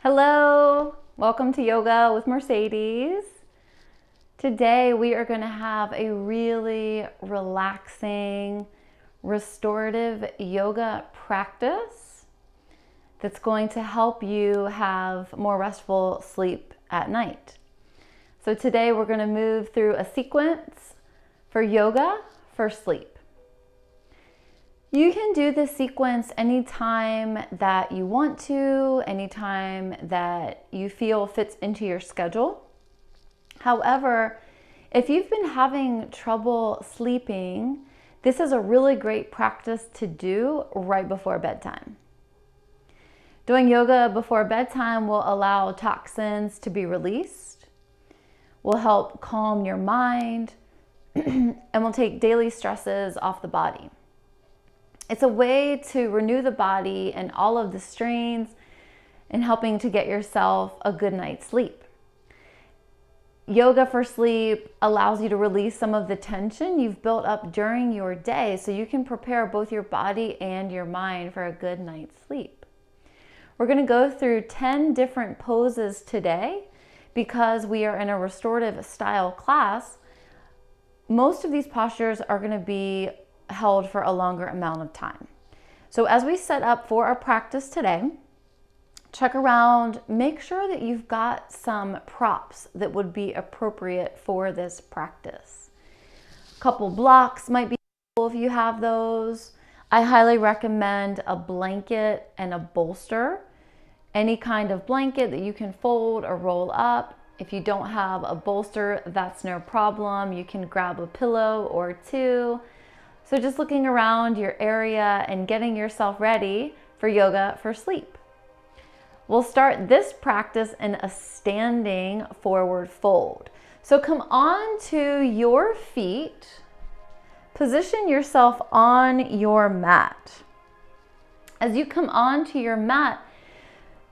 Hello, welcome to Yoga with Mercedes. Today we are going to have a really relaxing, restorative yoga practice that's going to help you have more restful sleep at night. So today we're going to move through a sequence for yoga for sleep. You can do this sequence anytime that you want to, anytime that you feel fits into your schedule. However, if you've been having trouble sleeping, this is a really great practice to do right before bedtime. Doing yoga before bedtime will allow toxins to be released, will help calm your mind, and will take daily stresses off the body. It's a way to renew the body and all of the strains and helping to get yourself a good night's sleep. Yoga for sleep allows you to release some of the tension you've built up during your day so you can prepare both your body and your mind for a good night's sleep. We're going to go through 10 different poses today because we are in a restorative style class. Most of these postures are going to be held for a longer amount of time. So as we set up for our practice today, check around, make sure that you've got some props that would be appropriate for this practice. A couple blocks might be cool if you have those. I highly recommend a blanket and a bolster. Any kind of blanket that you can fold or roll up. If you don't have a bolster, that's no problem. You can grab a pillow or two. So just looking around your area and getting yourself ready for yoga for sleep. We'll start this practice in a standing forward fold. So come on to your feet, position yourself on your mat. As you come onto your mat,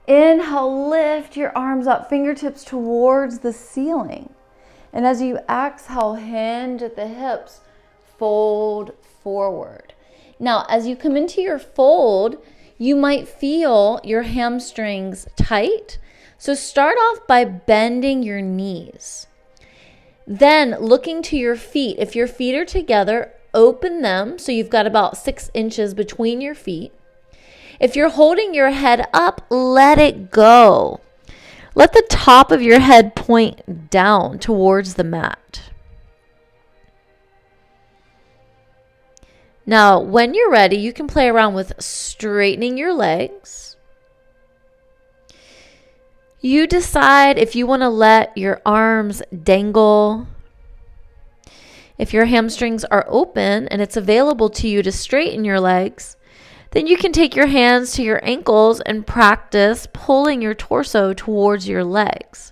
inhale, lift your arms up, fingertips towards the ceiling. And as you exhale, hinge at the hips, fold forward. Now, as you come into your fold, you might feel your hamstrings tight. So start off by bending your knees. Then looking to your feet. If your feet are together, open them so you've got about 6 inches between your feet. If you're holding your head up, let it go. Let the top of your head point down towards the mat. Now, when you're ready, you can play around with straightening your legs. You decide if you want to let your arms dangle. If your hamstrings are open and it's available to you to straighten your legs, then you can take your hands to your ankles and practice pulling your torso towards your legs.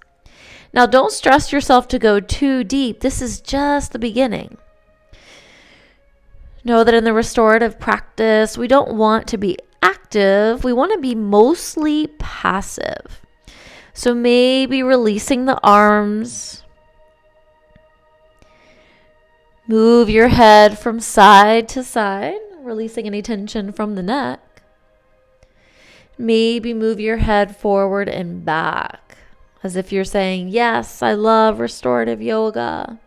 Now, don't stress yourself to go too deep. This is just the beginning. Know that in the restorative practice, we don't want to be active. We want to be mostly passive. So maybe releasing the arms. Move your head from side to side, releasing any tension from the neck. Maybe move your head forward and back, as if you're saying, yes, I love restorative yoga.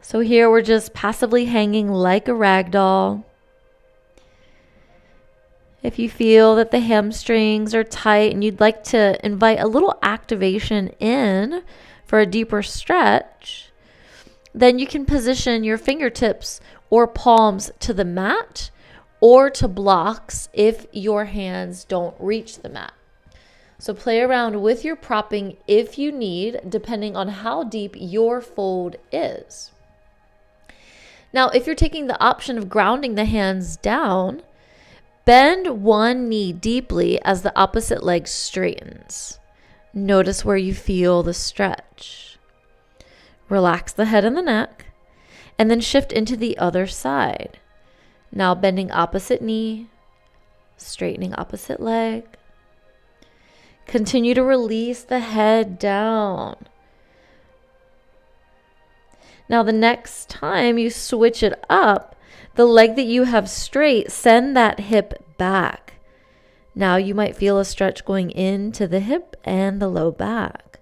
So here we're just passively hanging like a rag doll. If you feel that the hamstrings are tight and you'd like to invite a little activation in for a deeper stretch, then you can position your fingertips or palms to the mat or to blocks if your hands don't reach the mat. So play around with your propping if you need, depending on how deep your fold is. Now, if you're taking the option of grounding the hands down, bend one knee deeply as the opposite leg straightens. Notice where you feel the stretch. Relax the head and the neck, and then shift into the other side. Now bending opposite knee, straightening opposite leg. Continue to release the head down. Now the next time you switch it up, the leg that you have straight, send that hip back. Now you might feel a stretch going into the hip and the low back.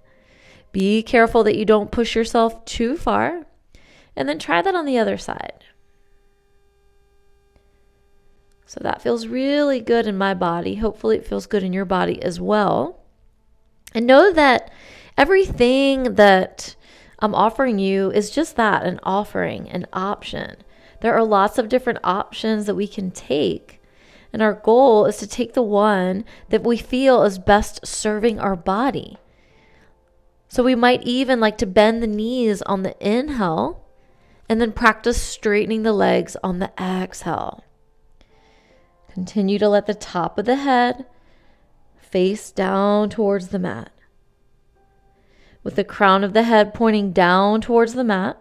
Be careful that you don't push yourself too far. And then try that on the other side. So that feels really good in my body. Hopefully it feels good in your body as well. And know that everything that I'm offering you is just that, an offering, an option. There are lots of different options that we can take. And our goal is to take the one that we feel is best serving our body. So we might even like to bend the knees on the inhale and then practice straightening the legs on the exhale. Continue to let the top of the head face down towards the mat. With the crown of the head pointing down towards the mat,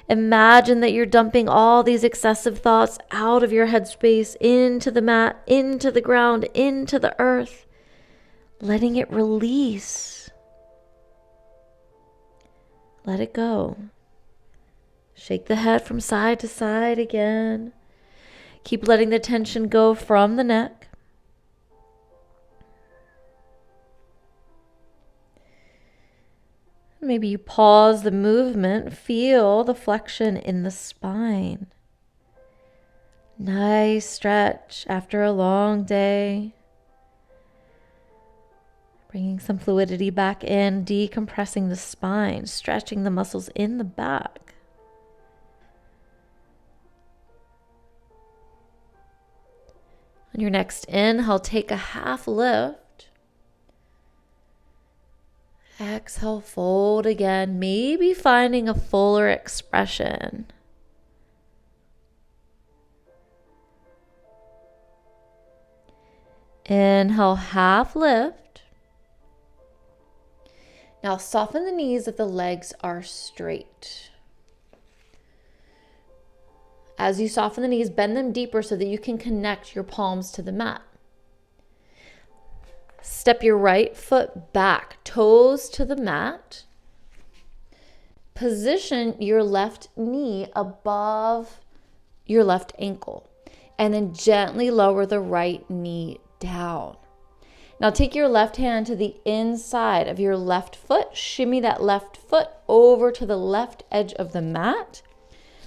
imagine that you're dumping all these excessive thoughts out of your headspace into the mat, into the ground, into the earth, letting it release. Let it go. Shake the head from side to side again. Keep letting the tension go from the neck. Maybe you pause the movement, feel the flexion in the spine. Nice stretch after a long day. Bringing some fluidity back in, decompressing the spine, stretching the muscles in the back. On your next inhale, take a half lift. Exhale, fold again, maybe finding a fuller expression. Inhale, half lift. Now soften the knees if the legs are straight. As you soften the knees, bend them deeper so that you can connect your palms to the mat. Step your right foot back, toes to the mat. Position your left knee above your left ankle, and then gently lower the right knee down. Now take your left hand to the inside of your left foot, shimmy that left foot over to the left edge of the mat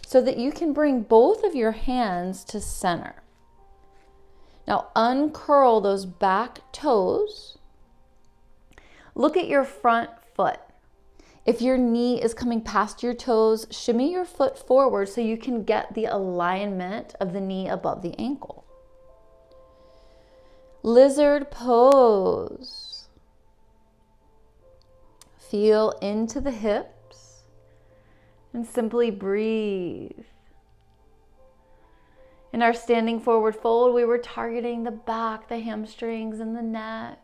so that you can bring both of your hands to center. Now uncurl those back toes. Look at your front foot. If your knee is coming past your toes, shimmy your foot forward so you can get the alignment of the knee above the ankle. Lizard pose. Feel into the hips and simply breathe. In our standing forward fold, we were targeting the back, the hamstrings, and the neck.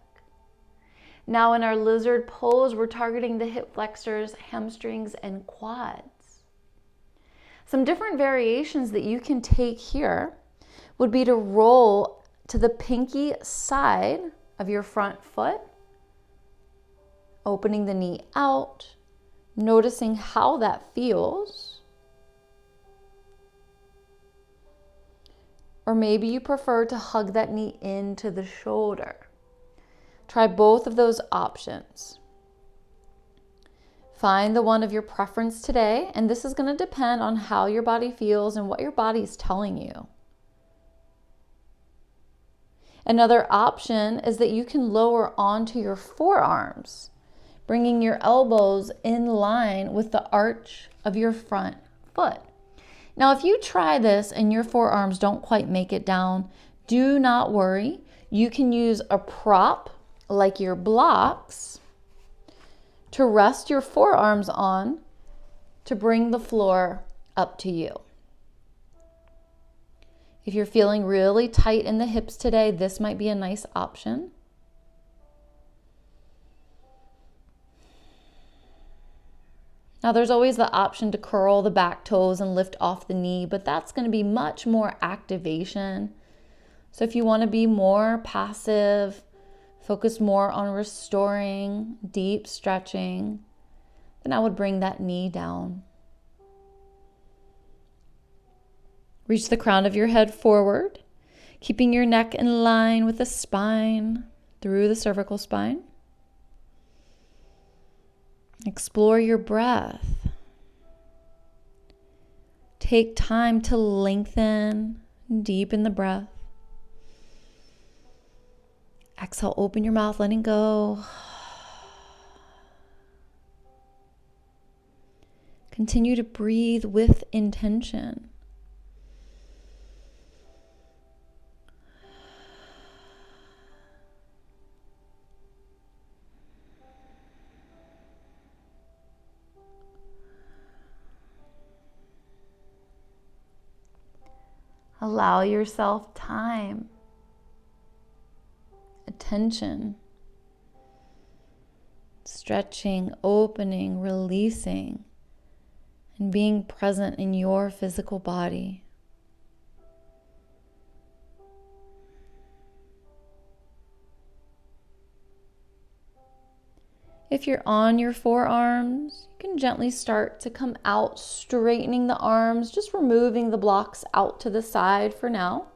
Now in our lizard pose, we're targeting the hip flexors, hamstrings, and quads. Some different variations that you can take here would be to roll to the pinky side of your front foot, opening the knee out, noticing how that feels. Or maybe you prefer to hug that knee into the shoulder. Try both of those options. Find the one of your preference today, and this is going to depend on how your body feels and what your body is telling you. Another option is that you can lower onto your forearms, bringing your elbows in line with the arch of your front foot. Now, if you try this and your forearms don't quite make it down, do not worry. You can use a prop like your blocks to rest your forearms on to bring the floor up to you. If you're feeling really tight in the hips today, this might be a nice option. Now there's always the option to curl the back toes and lift off the knee, but that's going to be much more activation. So if you want to be more passive, focus more on restoring, deep stretching, then I would bring that knee down. Reach the crown of your head forward. Keeping your neck in line with the spine through the cervical spine. Explore your breath. Take time to lengthen, deepen the breath. Exhale, open your mouth, letting go. Continue to breathe with intention. Allow yourself time, attention, stretching, opening, releasing, and being present in your physical body. If you're on your forearms, you can gently start to come out, straightening the arms, just removing the blocks out to the side for now.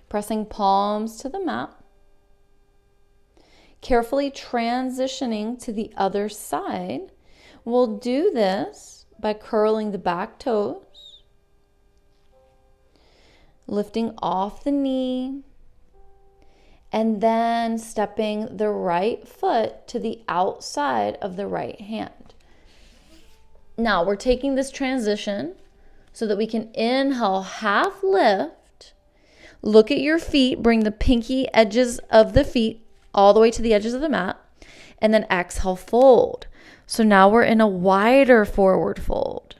Pressing palms to the mat. Carefully transitioning to the other side. We'll do this by curling the back toes, lifting off the knee, and then stepping the right foot to the outside of the right hand. Now we're taking this transition so that we can inhale, half lift, look at your feet, bring the pinky edges of the feet all the way to the edges of the mat, and then exhale, fold. So now we're in a wider forward fold.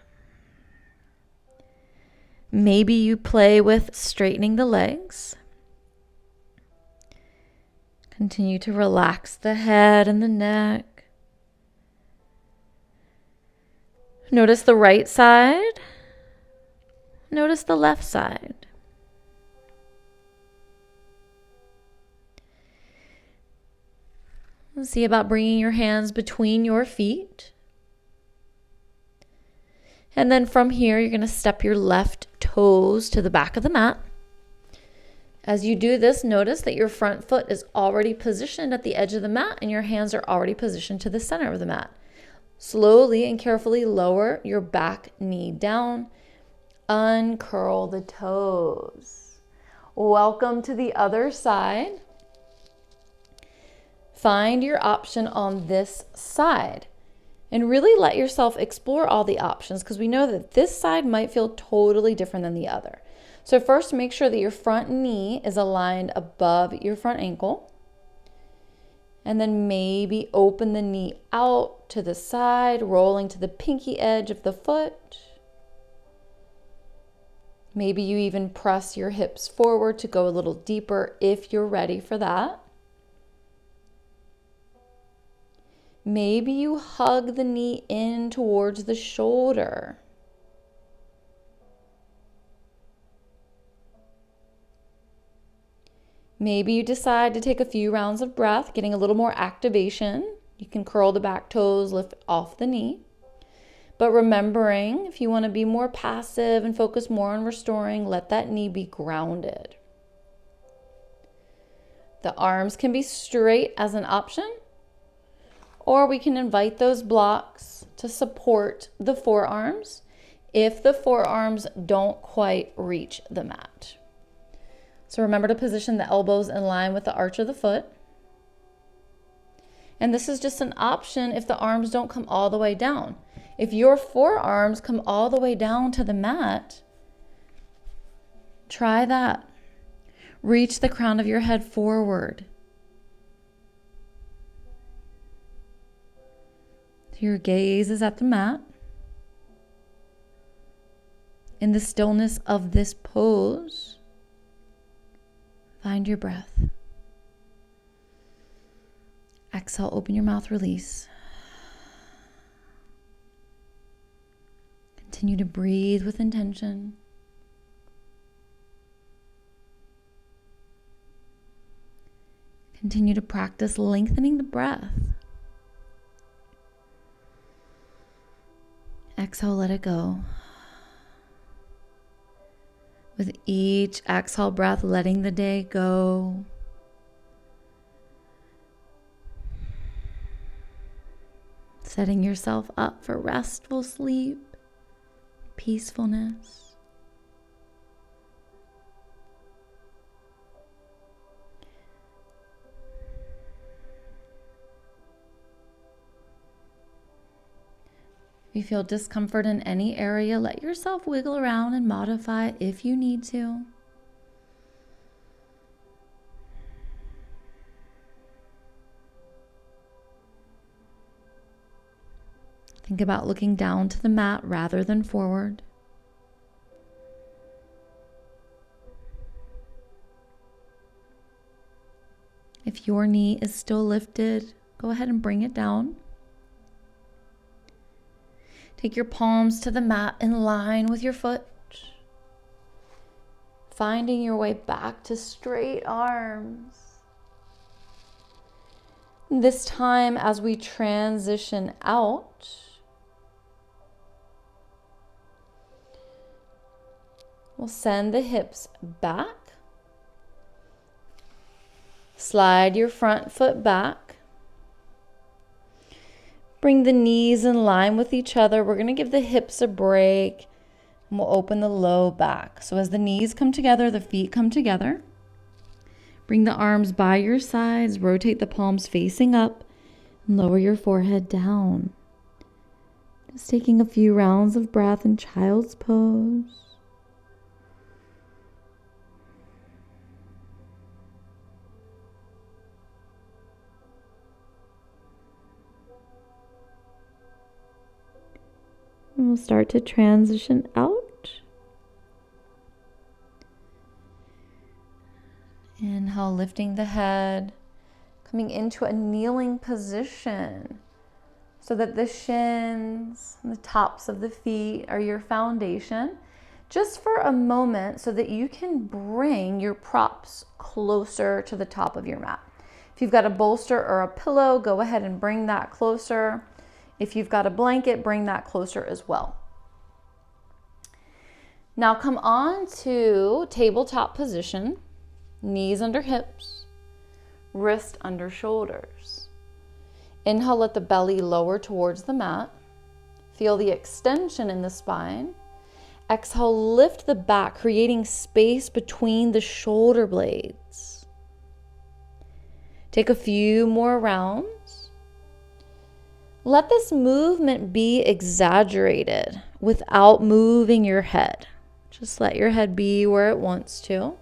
Maybe you play with straightening the legs. Continue to relax the head and the neck. Notice the right side. Notice the left side. Let's see about bringing your hands between your feet. And then from here, you're going to step your left toes to the back of the mat. As you do this, notice that your front foot is already positioned at the edge of the mat and your hands are already positioned to the center of the mat. Slowly and carefully lower your back knee down. Uncurl the toes. Welcome to the other side. Find your option on this side and really let yourself explore all the options, because we know that this side might feel totally different than the other. So first, make sure that your front knee is aligned above your front ankle. And then maybe open the knee out to the side, rolling to the pinky edge of the foot. Maybe you even press your hips forward to go a little deeper if you're ready for that. Maybe you hug the knee in towards the shoulder. Maybe you decide to take a few rounds of breath, getting a little more activation. You can curl the back toes, lift off the knee. But remembering, if you want to be more passive and focus more on restoring, let that knee be grounded. The arms can be straight as an option, or we can invite those blocks to support the forearms if the forearms don't quite reach the mat. So remember to position the elbows in line with the arch of the foot. And this is just an option if the arms don't come all the way down. If your forearms come all the way down to the mat, try that. Reach the crown of your head forward. Your gaze is at the mat. In the stillness of this pose, find your breath. Exhale, open your mouth, release. Continue to breathe with intention. Continue to practice lengthening the breath. Exhale, let it go. With each exhale breath, letting the day go. Setting yourself up for restful sleep, peacefulness. If you feel discomfort in any area, let yourself wiggle around and modify if you need to. Think about looking down to the mat rather than forward. If your knee is still lifted, go ahead and bring it down. Take your palms to the mat in line with your foot. Finding your way back to straight arms. This time, as we transition out, we'll send the hips back. Slide your front foot back. Bring the knees in line with each other. We're going to give the hips a break, and we'll open the low back. So as the knees come together, the feet come together. Bring the arms by your sides. Rotate the palms facing up, and lower your forehead down. Just taking a few rounds of breath in child's pose. And we'll start to transition out. Inhale, lifting the head, coming into a kneeling position so that the shins and the tops of the feet are your foundation. Just for a moment so that you can bring your props closer to the top of your mat. If you've got a bolster or a pillow, go ahead and bring that closer. If you've got a blanket, bring that closer as well. Now come on to tabletop position, knees under hips, wrist under shoulders. Inhale, let the belly lower towards the mat. Feel the extension in the spine. Exhale, lift the back, creating space between the shoulder blades. Take a few more rounds. Let this movement be exaggerated without moving your head. Just let your head be where it wants to.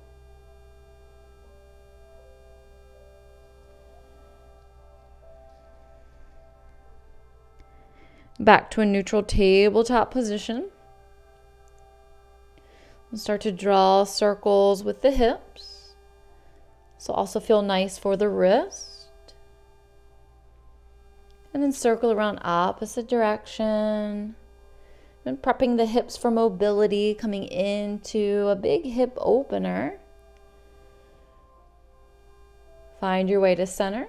Back to a neutral tabletop position. We'll start to draw circles with the hips. So also feel nice for the wrist. And then circle around opposite direction. And prepping the hips for mobility, coming into a big hip opener. Find your way to center.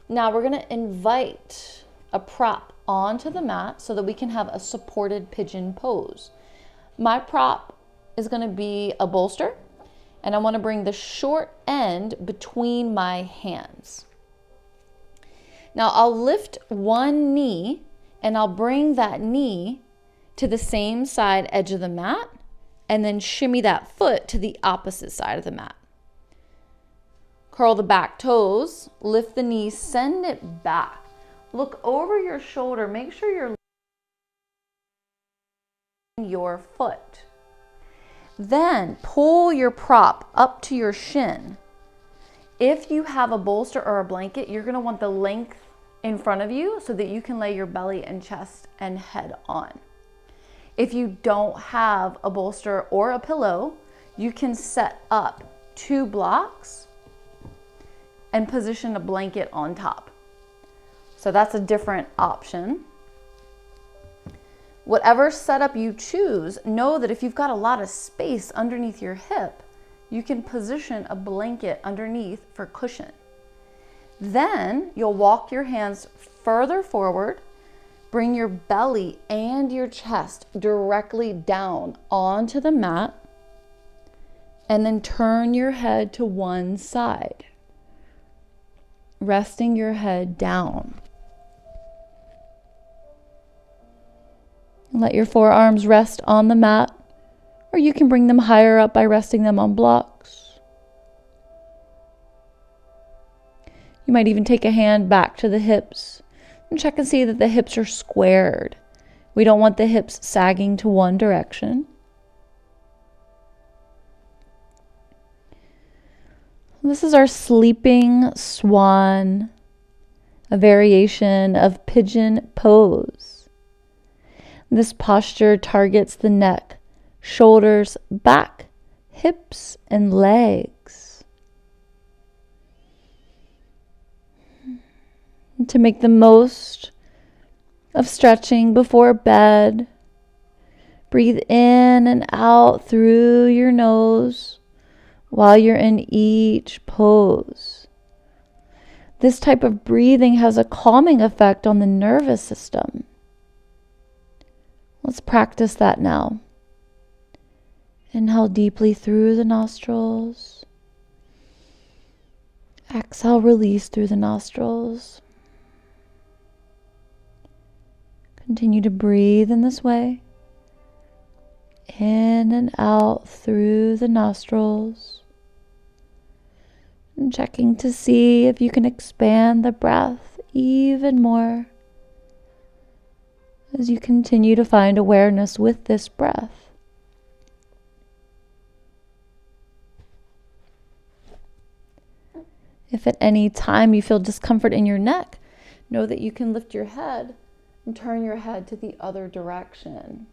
Now we're going to invite a prop onto the mat so that we can have a supported pigeon pose. My prop is going to be a bolster, and I want to bring the short end between my hands. Now I'll lift one knee and I'll bring that knee to the same side edge of the mat and then shimmy that foot to the opposite side of the mat. Curl the back toes, lift the knees, send it back. Look over your shoulder, make sure you're your foot. Then pull your prop up to your shin. If you have a bolster or a blanket, you're going to want the length in front of you so that you can lay your belly and chest and head on. If you don't have a bolster or a pillow, you can set up 2 blocks and position a blanket on top. So that's a different option. Whatever setup you choose, know that if you've got a lot of space underneath your hip, you can position a blanket underneath for cushion. Then you'll walk your hands further forward, Bring your belly and your chest directly down onto the mat, and then turn your head to one side, resting your head down. Let your forearms rest on the mat, or you can bring them higher up by resting them on blocks. You might even take a hand back to the hips and check and see that the hips are squared. We don't want the hips sagging to one direction. This is our sleeping swan, a variation of pigeon pose. This posture targets the neck, shoulders, back, hips, and legs. And to make the most of stretching before bed, breathe in and out through your nose while you're in each pose. This type of breathing has a calming effect on the nervous system. Let's practice that now. Inhale deeply through the nostrils. Exhale, release through the nostrils. Continue to breathe in this way. In and out through the nostrils. And checking to see if you can expand the breath even more as you continue to find awareness with this breath. If at any time you feel discomfort in your neck, know that you can lift your head and turn your head to the other direction.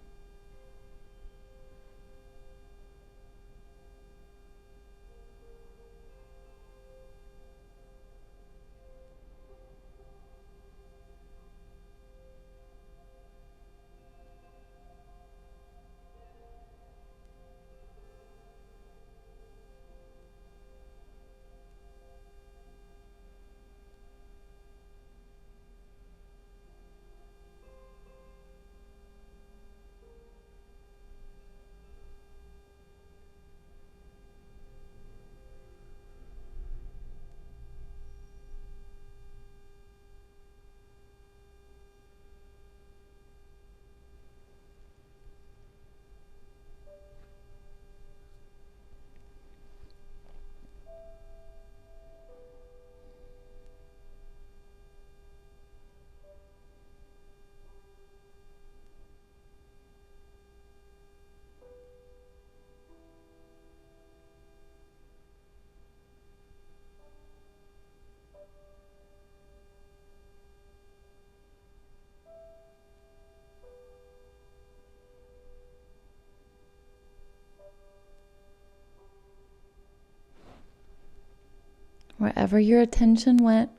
Wherever your attention went,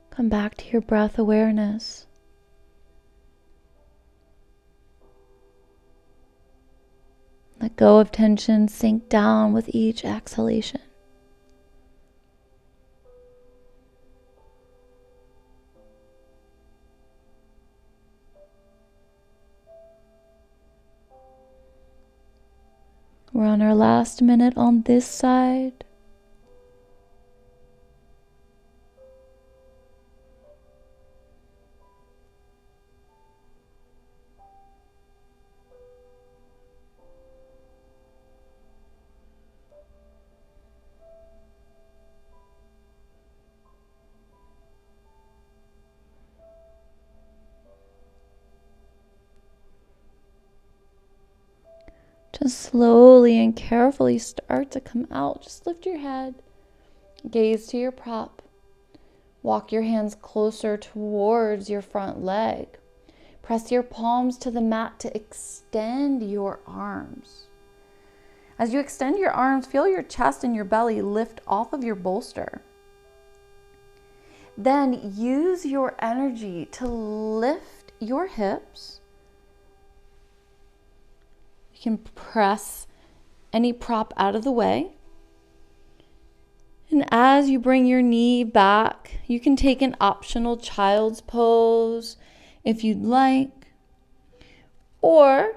come back to your breath awareness. Let go of tension, sink down with each exhalation. We're on our last minute on this side. Just slowly and carefully start to come out. Just lift your head, gaze to your prop. Walk your hands closer towards your front leg. Press your palms to the mat to extend your arms. As you extend your arms, feel your chest and your belly lift off of your bolster. Then use your energy to lift your hips. You can press any prop out of the way. And as you bring your knee back, you can take an optional child's pose if you'd like, or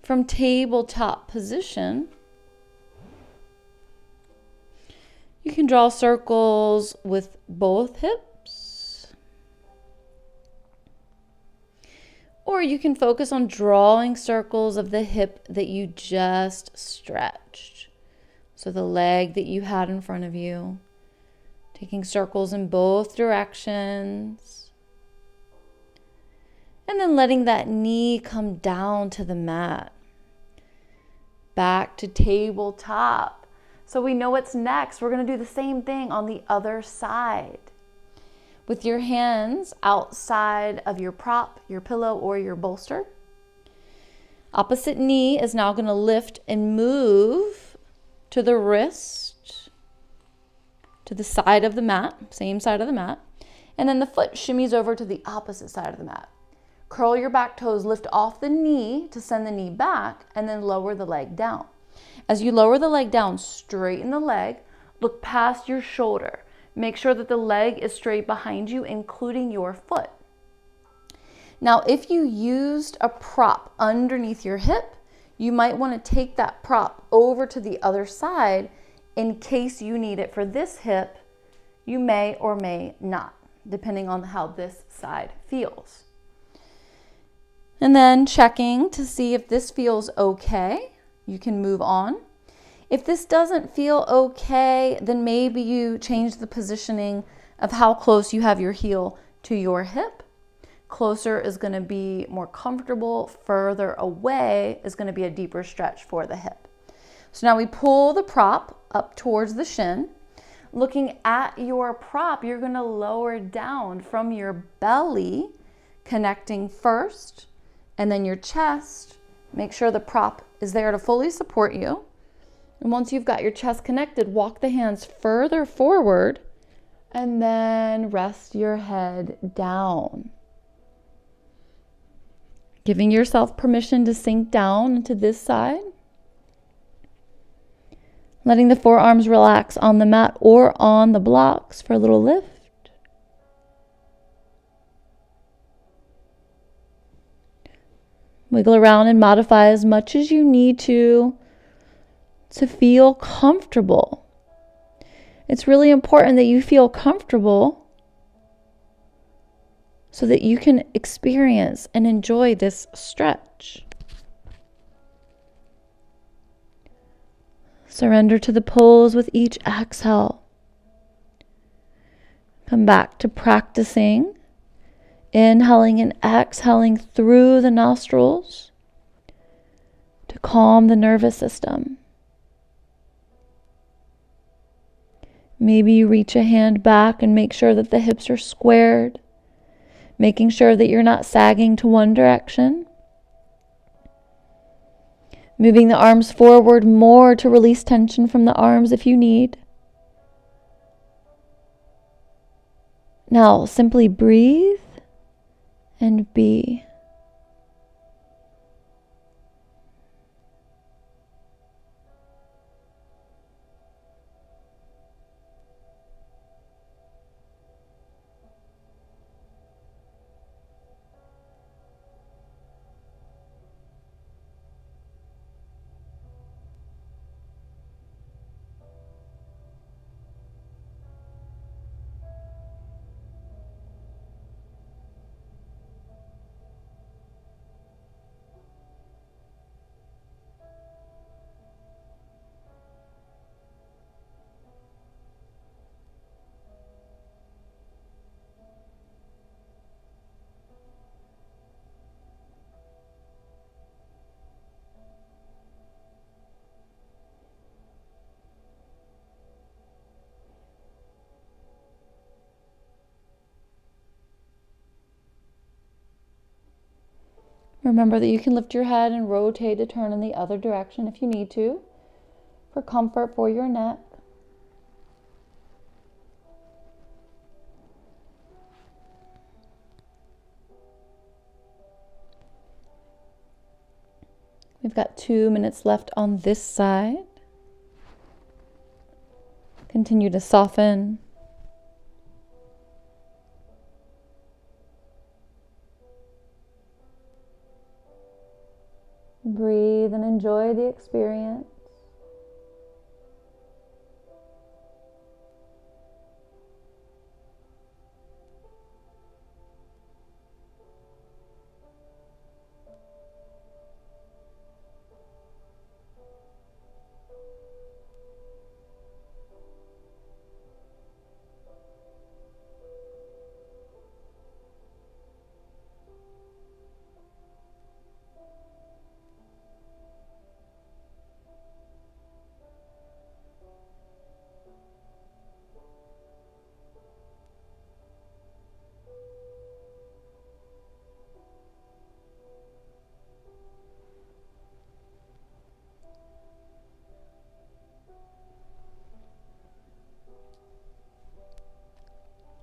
from tabletop position, you can draw circles with both hips, or you can focus on drawing circles of the hip that you just stretched. So the leg that you had in front of you, taking circles in both directions. And then letting that knee come down to the mat. Back to tabletop. So we know what's next. We're going to do the same thing on the other side. With your hands outside of your prop, your pillow, or your bolster. Opposite knee is now going to lift and move to the wrist, to the side of the mat, same side of the mat. And then the foot shimmies over to the opposite side of the mat. Curl your back toes, lift off the knee to send the knee back, and then lower the leg down. As you lower the leg down, straighten the leg, look past your shoulder. Make sure that the leg is straight behind you, including your foot. Now, if you used a prop underneath your hip, you might want to take that prop over to the other side in case you need it for this hip. You may or may not, depending on how this side feels. And then checking to see if this feels okay, you can move on. If this doesn't feel okay, then maybe you change the positioning of how close you have your heel to your hip. Closer is going to be more comfortable. Further away is going to be a deeper stretch for the hip. So now we pull the prop up towards the shin. Looking at your prop, you're going to lower down from your belly, connecting first, and then your chest. Make sure the prop is there to fully support you. And once you've got your chest connected, walk the hands further forward and then rest your head down. Giving yourself permission to sink down into this side. Letting the forearms relax on the mat or on the blocks for a little lift. Wiggle around and modify as much as you need to feel comfortable. It's really important that you feel comfortable so that you can experience and enjoy this stretch. Surrender to the pose with each exhale. Come back to practicing inhaling and exhaling through the nostrils to calm the nervous system. Maybe you reach a hand back and make sure that the hips are squared, making sure that you're not sagging to one direction. Moving the arms forward more to release tension from the arms if you need. Now simply breathe and be. Remember that you can lift your head and rotate to turn in the other direction if you need to, for comfort for your neck. We've got 2 minutes left on this side. Continue to soften. Breathe and enjoy the experience.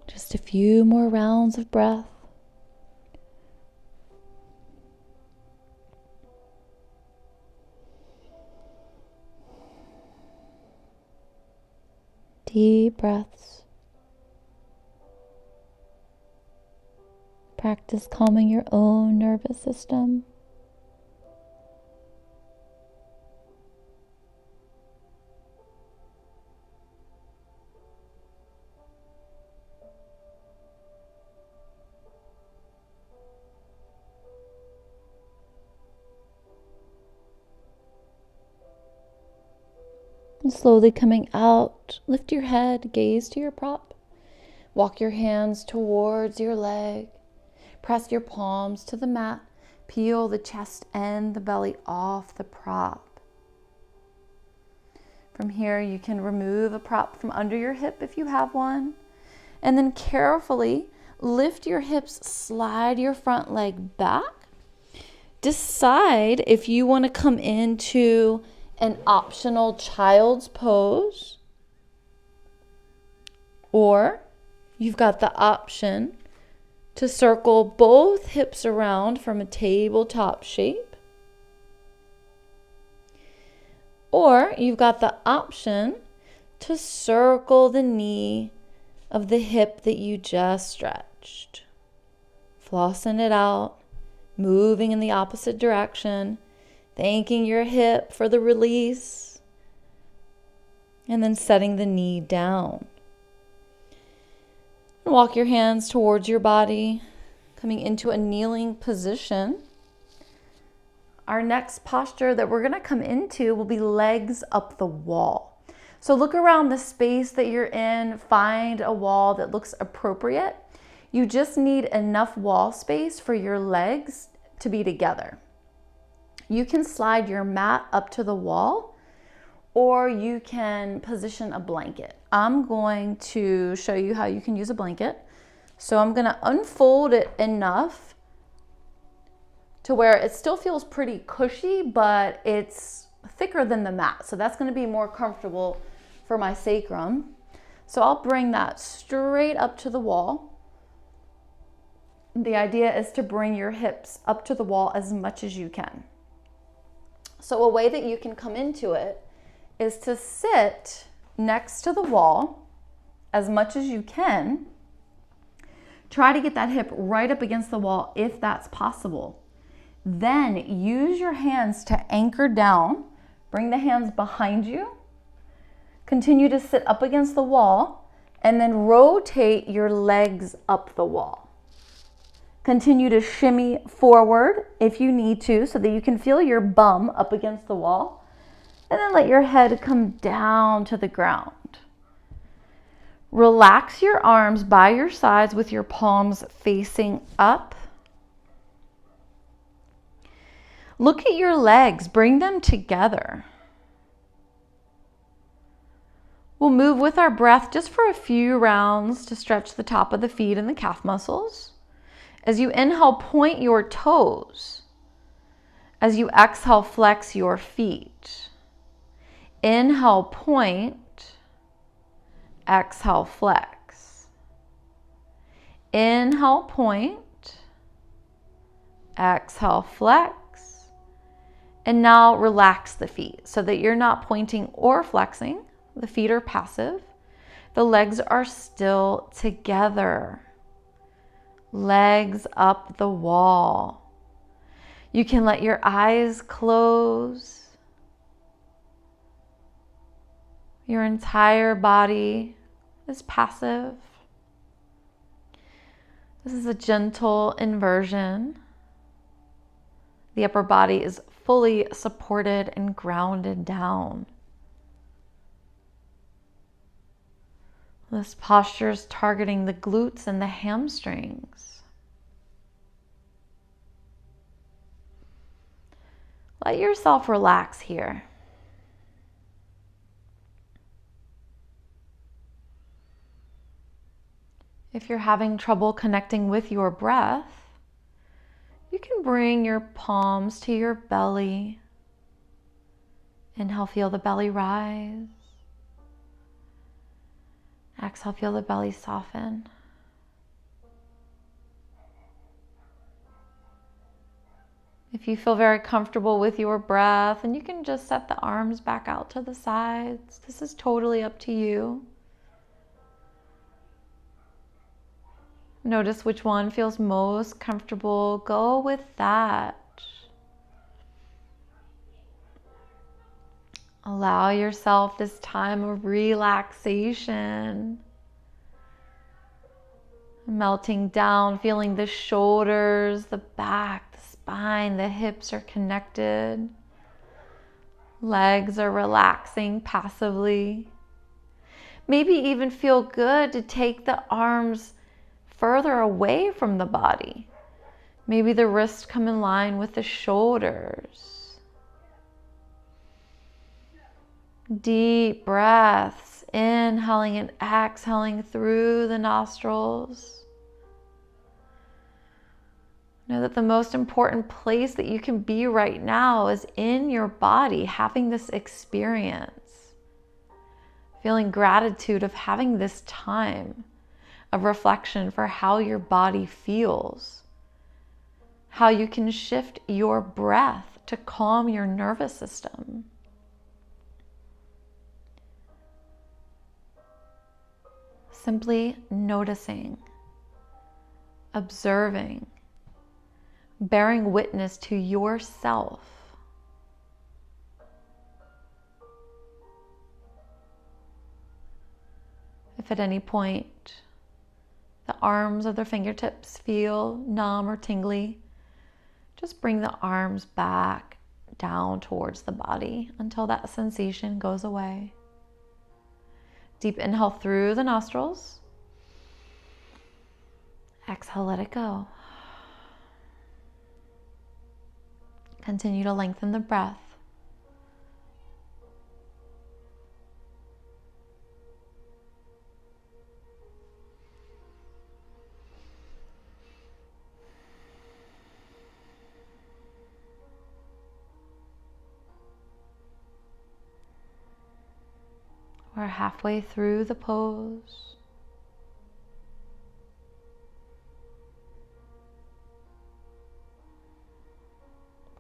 Just a few more rounds of breath. Deep breaths. Practice calming your own nervous system. And slowly coming out, lift your head, gaze to your prop. Walk your hands towards your leg. Press your palms to the mat. Peel the chest and the belly off the prop. From here, you can remove a prop from under your hip if you have one. And then carefully lift your hips, slide your front leg back. Decide if you want to come into an optional child's pose, or you've got the option to circle both hips around from a tabletop shape, or you've got the option to circle the knee of the hip that you just stretched, flossing it out, moving in the opposite direction, thanking your hip for the release, and then setting the knee down. Walk your hands towards your body, coming into a kneeling position. Our next posture that we're going to come into will be legs up the wall. So look around the space that you're in, find a wall that looks appropriate. You just need enough wall space for your legs to be together. You can slide your mat up to the wall, or you can position a blanket. I'm going to show you how you can use a blanket. So I'm going to unfold it enough to where it still feels pretty cushy, but it's thicker than the mat. So that's going to be more comfortable for my sacrum. So I'll bring that straight up to the wall. The idea is to bring your hips up to the wall as much as you can. So a way that you can come into it is to sit next to the wall as much as you can. Try to get that hip right up against the wall if that's possible. Then use your hands to anchor down. Bring the hands behind you. Continue to sit up against the wall and then rotate your legs up the wall. Continue to shimmy forward if you need to so that you can feel your bum up against the wall. And then let your head come down to the ground. Relax your arms by your sides with your palms facing up. Look at your legs. Bring them together. We'll move with our breath just for a few rounds to stretch the top of the feet and the calf muscles. As you inhale, point your toes. As you exhale, flex your feet. Inhale, point. Exhale, flex. Inhale, point. Exhale, flex. And now relax the feet so that you're not pointing or flexing. The feet are passive. The legs are still together. Legs up the wall. You can let your eyes close. Your entire body is passive. This is a gentle inversion. The upper body is fully supported and grounded down. This posture is targeting the glutes and the hamstrings. Let yourself relax here. If you're having trouble connecting with your breath, you can bring your palms to your belly. Inhale, feel the belly rise. Exhale, feel the belly soften. If you feel very comfortable with your breath, and you can just set the arms back out to the sides. This is totally up to you. Notice which one feels most comfortable. Go with that. Allow yourself this time of relaxation. Melting down, feeling the shoulders, the back, the spine, the hips are connected. Legs are relaxing passively. Maybe even feel good to take the arms further away from the body. Maybe the wrists come in line with the shoulders. Deep breaths, inhaling and exhaling through the nostrils. Know that the most important place that you can be right now is in your body, having this experience. Feeling gratitude of having this time of reflection for how your body feels. How you can shift your breath to calm your nervous system. Simply noticing, observing, bearing witness to yourself. If at any point the arms or the fingertips feel numb or tingly, just bring the arms back down towards the body until that sensation goes away. Deep inhale through the nostrils. Exhale, let it go. Continue to lengthen the breath. We're halfway through the pose.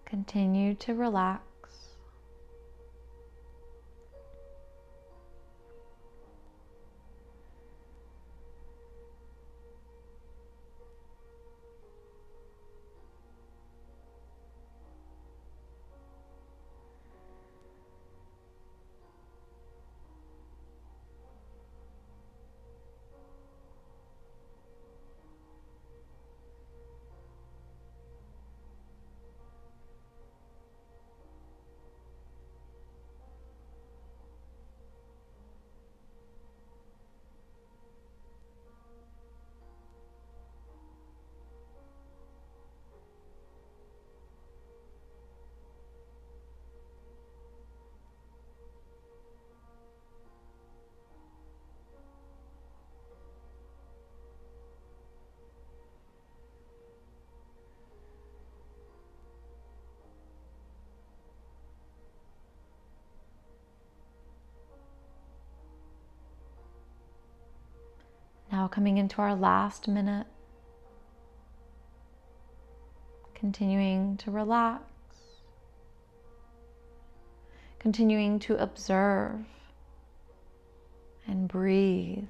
Continue to relax. Now coming into our last minute, continuing to relax, continuing to observe and breathe.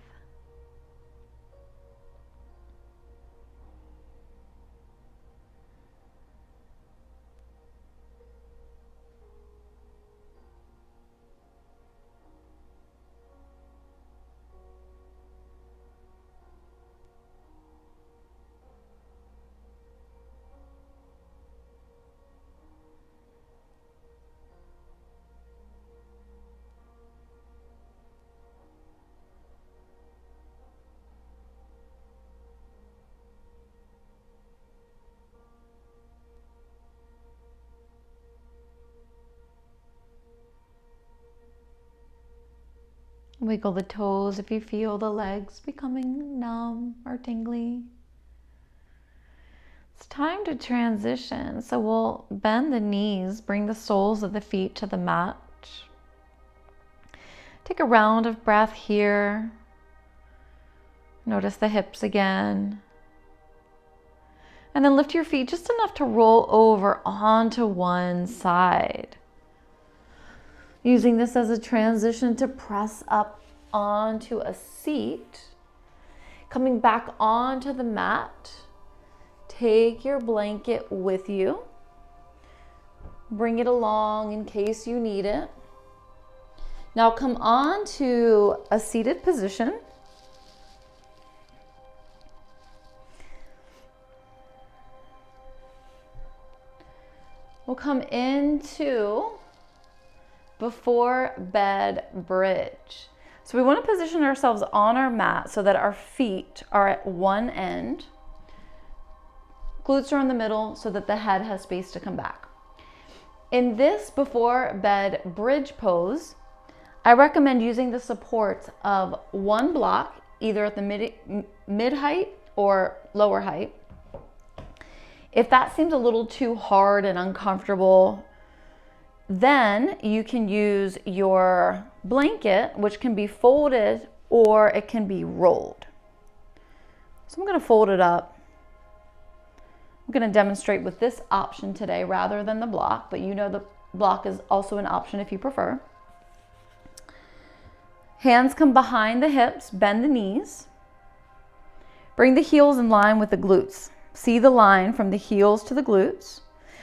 Wiggle the toes if you feel the legs becoming numb or tingly. It's time to transition. So we'll bend the knees, bring the soles of the feet to the mat. Take a round of breath here. Notice the hips again. And then lift your feet just enough to roll over onto one side. Using this as a transition to press up onto a seat. Coming back onto the mat. Take your blanket with you. Bring it along in case you need it. Now come on to a seated position. We'll come into before bed bridge. So we want to position ourselves on our mat so that our feet are at one end. Glutes are in the middle so that the head has space to come back. In this before bed bridge pose, I recommend using the supports of one block, either at the mid height or lower height. If that seems a little too hard and uncomfortable, then you can use your blanket, which can be folded or it can be rolled. So I'm going to fold it up. I'm going to demonstrate with this option today rather than the block, but you know the block is also an option if you prefer. Hands come behind the hips, bend the knees. Bring the heels in line with the glutes. See the line from the heels to the glutes.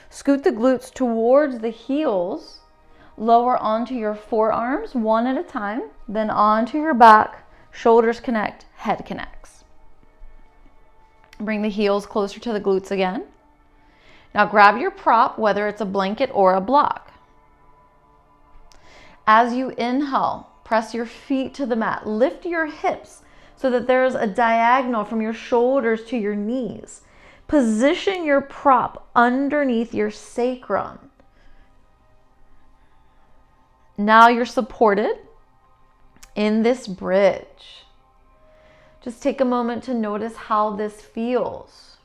Scoot the glutes towards the heels. Lower onto your forearms one at a time, then onto your back. Shoulders connect, head connects. Bring the heels closer to the glutes again. Now grab your prop, whether it's a blanket or a block. As you inhale, press your feet to the mat. Lift your hips so that there's a diagonal from your shoulders to your knees. Position your prop underneath your sacrum. Now you're supported in this bridge. Just take a moment to notice how this feels.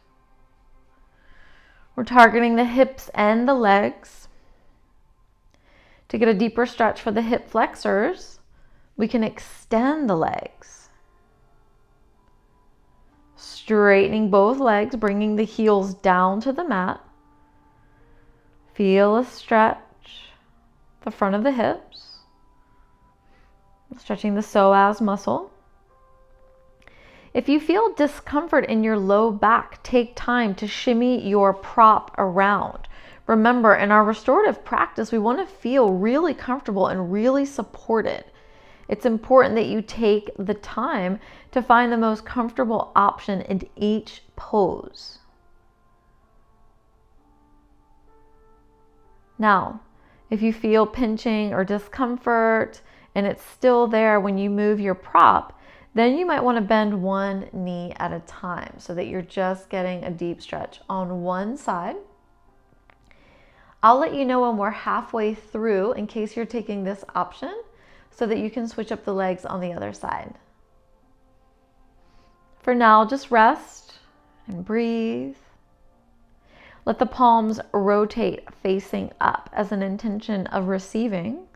We're targeting the hips and the legs. To get a deeper stretch for the hip flexors, we can extend the legs. Straightening both legs, bringing the heels down to the mat. Feel a stretch, the front of the hips. Stretching the psoas muscle. If you feel discomfort in your low back, take time to shimmy your prop around. Remember, in our restorative practice, we want to feel really comfortable and really supported. It's important that you take the time to find the most comfortable option in each pose. Now, if you feel pinching or discomfort and it's still there when you move your prop, then you might want to bend one knee at a time so that you're just getting a deep stretch on one side. I'll let you know when we're halfway through in case you're taking this option, so that you can switch up the legs on the other side. For now, just rest and breathe. Let the palms rotate facing up as an intention of receiving.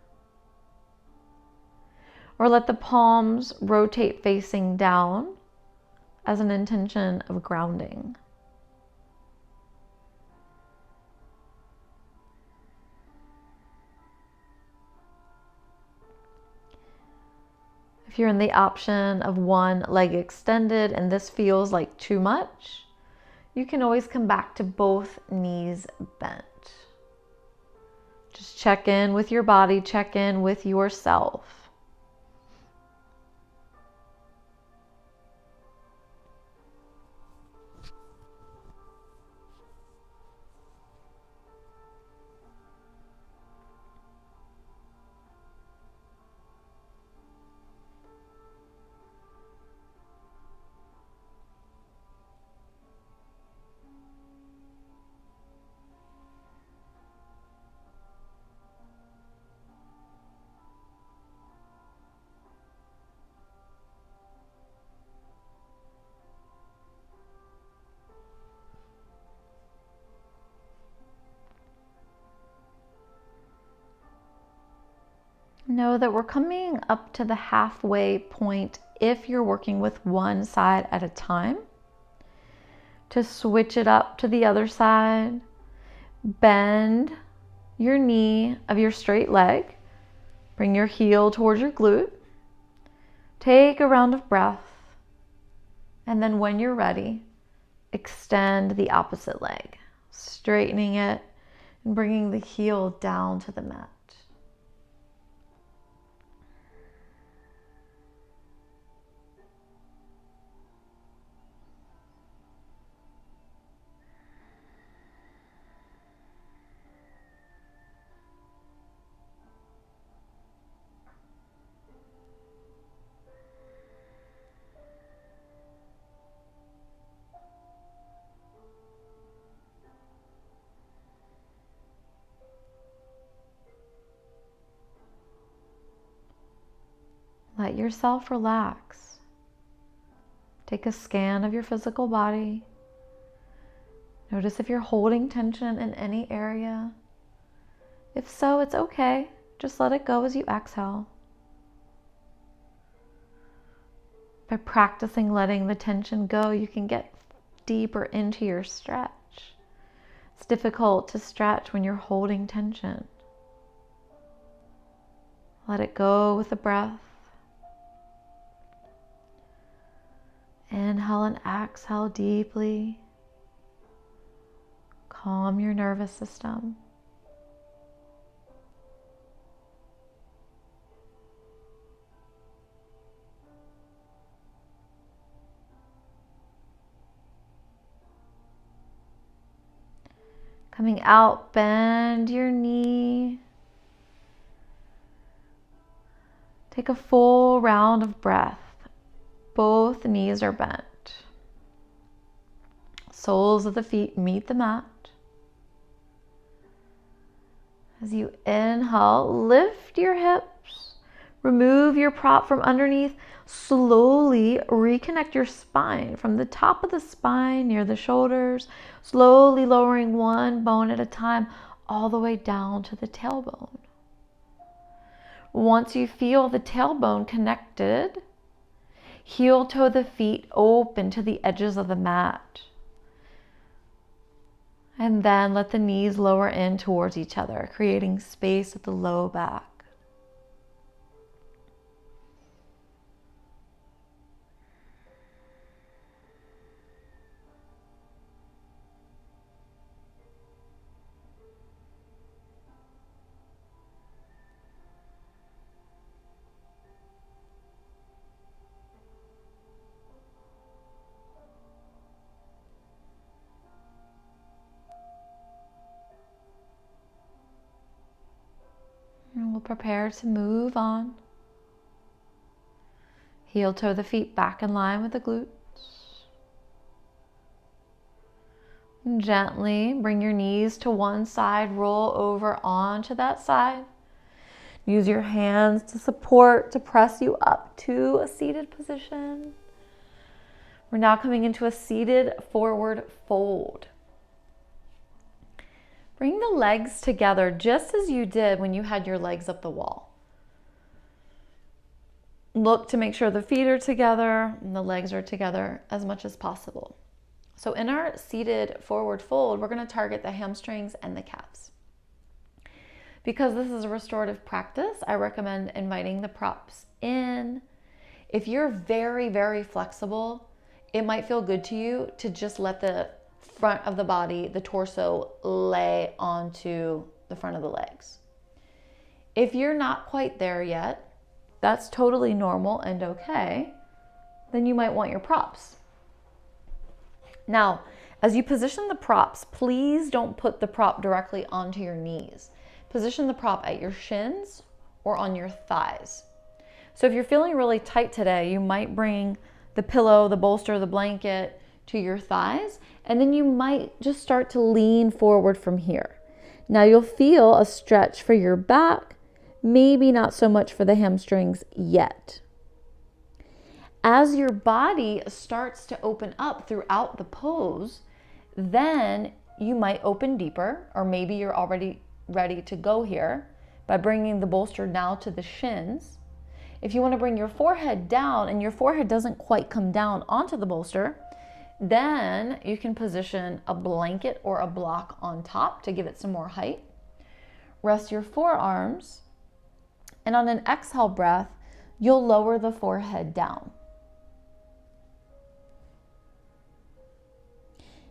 Or let the palms rotate facing down as an intention of grounding. If you're in the option of one leg extended and this feels like too much, you can always come back to both knees bent. Just check in with your body, check in with yourself. Know that we're coming up to the halfway point if you're working with one side at a time. To switch it up to the other side, bend your knee of your straight leg. Bring your heel towards your glute. Take a round of breath. And then when you're ready, extend the opposite leg, straightening it and bringing the heel down to the mat. Let yourself relax. Take a scan of your physical body. Notice if you're holding tension in any area. If so, it's okay. Just let it go as you exhale. By practicing letting the tension go, you can get deeper into your stretch. It's difficult to stretch when you're holding tension. Let it go with the breath. Inhale and exhale deeply. Calm your nervous system. Coming out, bend your knee. Take a full round of breath. Both knees are bent. Soles of the feet meet the mat. As you inhale, lift your hips. Remove your prop from underneath. Slowly reconnect your spine from the top of the spine near the shoulders, slowly lowering one bone at a time all the way down to the tailbone. Once you feel the tailbone connected, heel toe the feet open to the edges of the mat. And then let the knees lower in towards each other, creating space at the low back. And we'll prepare to move on. Heel toe the feet back in line with the glutes. And gently bring your knees to one side, roll over onto that side. Use your hands to support, to press you up to a seated position. We're now coming into a seated forward fold. Bring the legs together just as you did when you had your legs up the wall. Look to make sure the feet are together and the legs are together as much as possible. So in our seated forward fold, we're going to target the hamstrings and the calves. Because this is a restorative practice, I recommend inviting the props in. If you're very, very flexible, it might feel good to you to just let the front of the body, the torso, lay onto the front of the legs. If you're not quite there yet, that's totally normal and okay. Then you might want your props. Now, as you position the props, please don't put the prop directly onto your knees. Position the prop at your shins or on your thighs. So if you're feeling really tight today, you might bring the pillow, the bolster, the blanket to your thighs, and then you might just start to lean forward from here. Now you'll feel a stretch for your back, maybe not so much for the hamstrings yet. As your body starts to open up throughout the pose, then you might open deeper, or maybe you're already ready to go here. by bringing the bolster now to the shins. If you want to bring your forehead down and your forehead doesn't quite come down onto the bolster, then you can position a blanket or a block on top to give it some more height. Rest your forearms, and on an exhale breath, you'll lower the forehead down.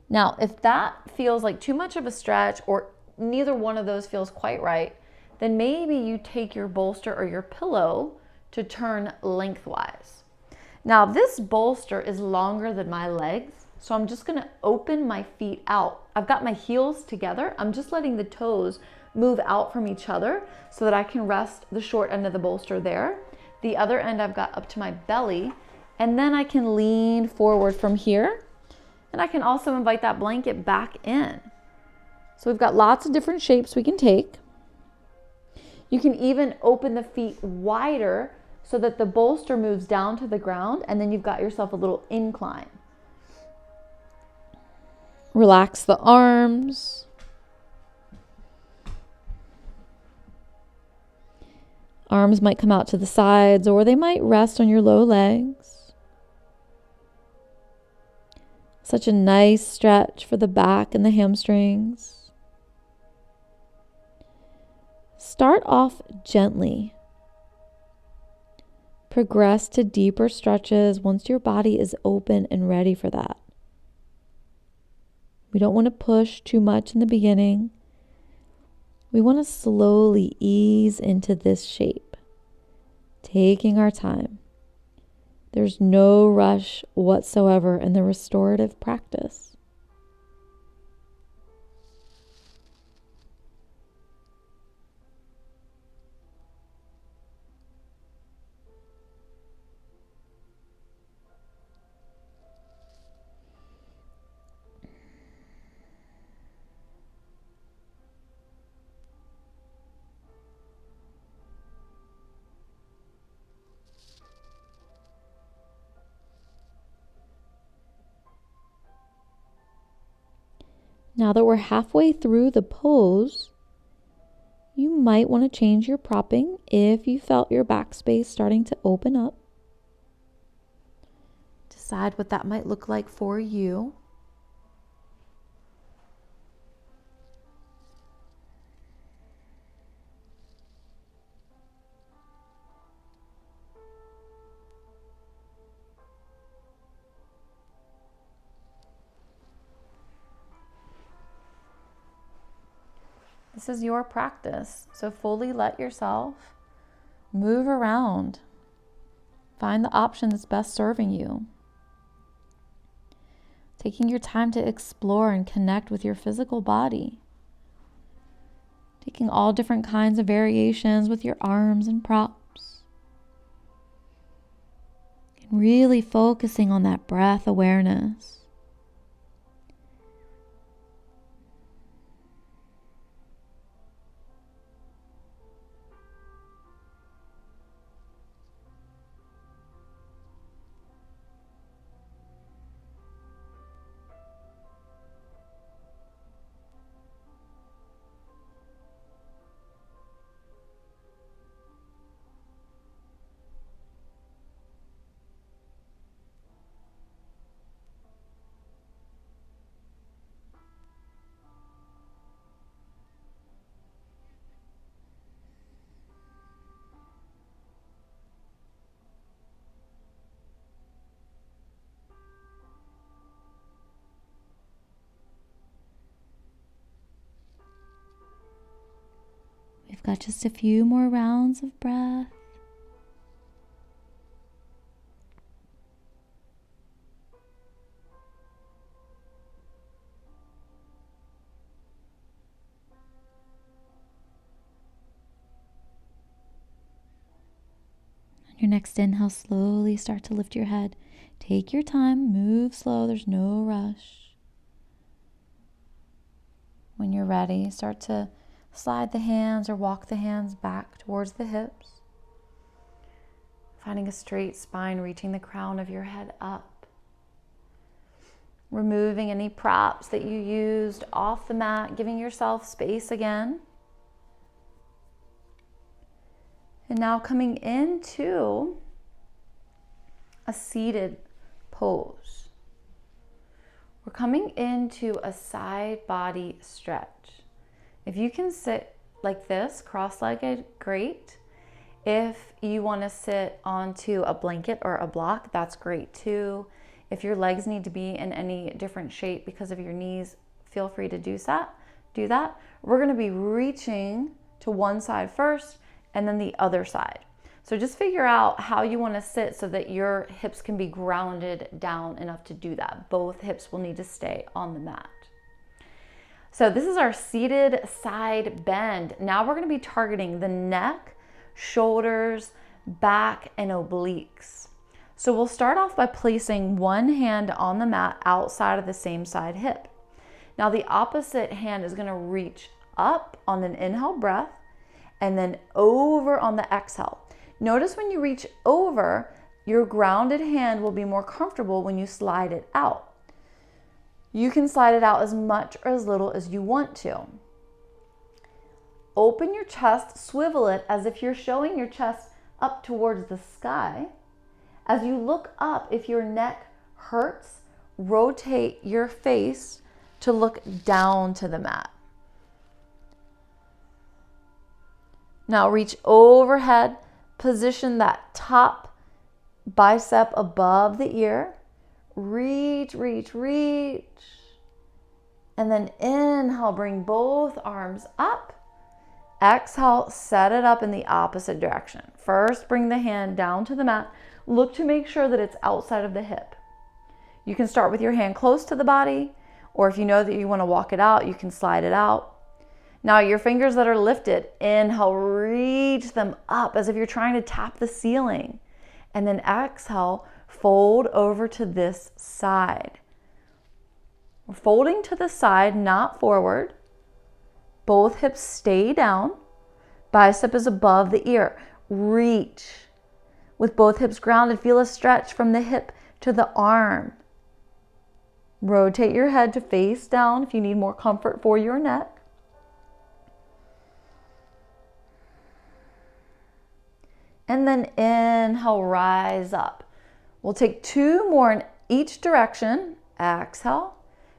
Now, if that feels like too much of a stretch or neither one of those feels quite right, then maybe you take your bolster or your pillow to turn lengthwise. Now, this bolster is longer than my legs, so I'm just gonna open my feet out. I've got my heels together. I'm just letting the toes move out from each other so that I can rest the short end of the bolster there. The other end I've got up to my belly, and then I can lean forward from here, and I can also invite that blanket back in. So we've got lots of different shapes we can take. You can even open the feet wider so that the bolster moves down to the ground, and then you've got yourself a little incline. Relax the arms. Arms might come out to the sides, or they might rest on your low legs. Such a nice stretch for the back and the hamstrings. Start off gently. Progress to deeper stretches once your body is open and ready for that. We don't want to push too much in the beginning. We want to slowly ease into this shape, taking our time. There's no rush whatsoever in the restorative practice. Now that we're halfway through the pose, you might want to change your propping if you felt your back space starting to open up. Decide what that might look like for you. This is your practice, so fully let yourself move around. Find the option that's best serving you. Taking your time to explore and connect with your physical body. Taking all different kinds of variations with your arms and props. And really focusing on that breath awareness. We've got just a few more rounds of breath. On your next inhale, slowly start to lift your head. Take your time, move slow, there's no rush. When you're ready, start to slide the hands or walk the hands back towards the hips. Finding a straight spine, reaching the crown of your head up. Removing any props that you used off the mat, giving yourself space again. And now coming into a seated pose. We're coming into a side body stretch. If you can sit like this, cross-legged, great. If you want to sit onto a blanket or a block, that's great too. If your legs need to be in any different shape because of your knees, feel free to do that. We're going to be reaching to one side first and then the other side. So just figure out how you want to sit so that your hips can be grounded down enough to do that. Both hips will need to stay on the mat. So this is our seated side bend. Now we're going to be targeting the neck, shoulders, back, and obliques. So we'll start off by placing one hand on the mat outside of the same side hip. Now the opposite hand is going to reach up on an inhale breath and then over on the exhale. Notice when you reach over, your grounded hand will be more comfortable when you slide it out. You can slide it out as much or as little as you want to. Open your chest, swivel it as if you're showing your chest up towards the sky. As you look up, if your neck hurts, rotate your face to look down to the mat. Now reach overhead, position that top bicep above the ear. Reach, reach, reach. And then inhale, bring both arms up. Exhale, set it up in the opposite direction. First, bring the hand down to the mat. Look to make sure that it's outside of the hip. You can start with your hand close to the body, or if you know that you want to walk it out, you can slide it out. Now your fingers that are lifted, inhale, reach them up as if you're trying to tap the ceiling. And then exhale, fold over to this side. We're folding to the side, not forward. Both hips stay down. Bicep is above the ear. Reach. With both hips grounded, feel a stretch from the hip to the arm. Rotate your head to face down if you need more comfort for your neck. And then inhale, rise up. We'll take two more in each direction. Exhale,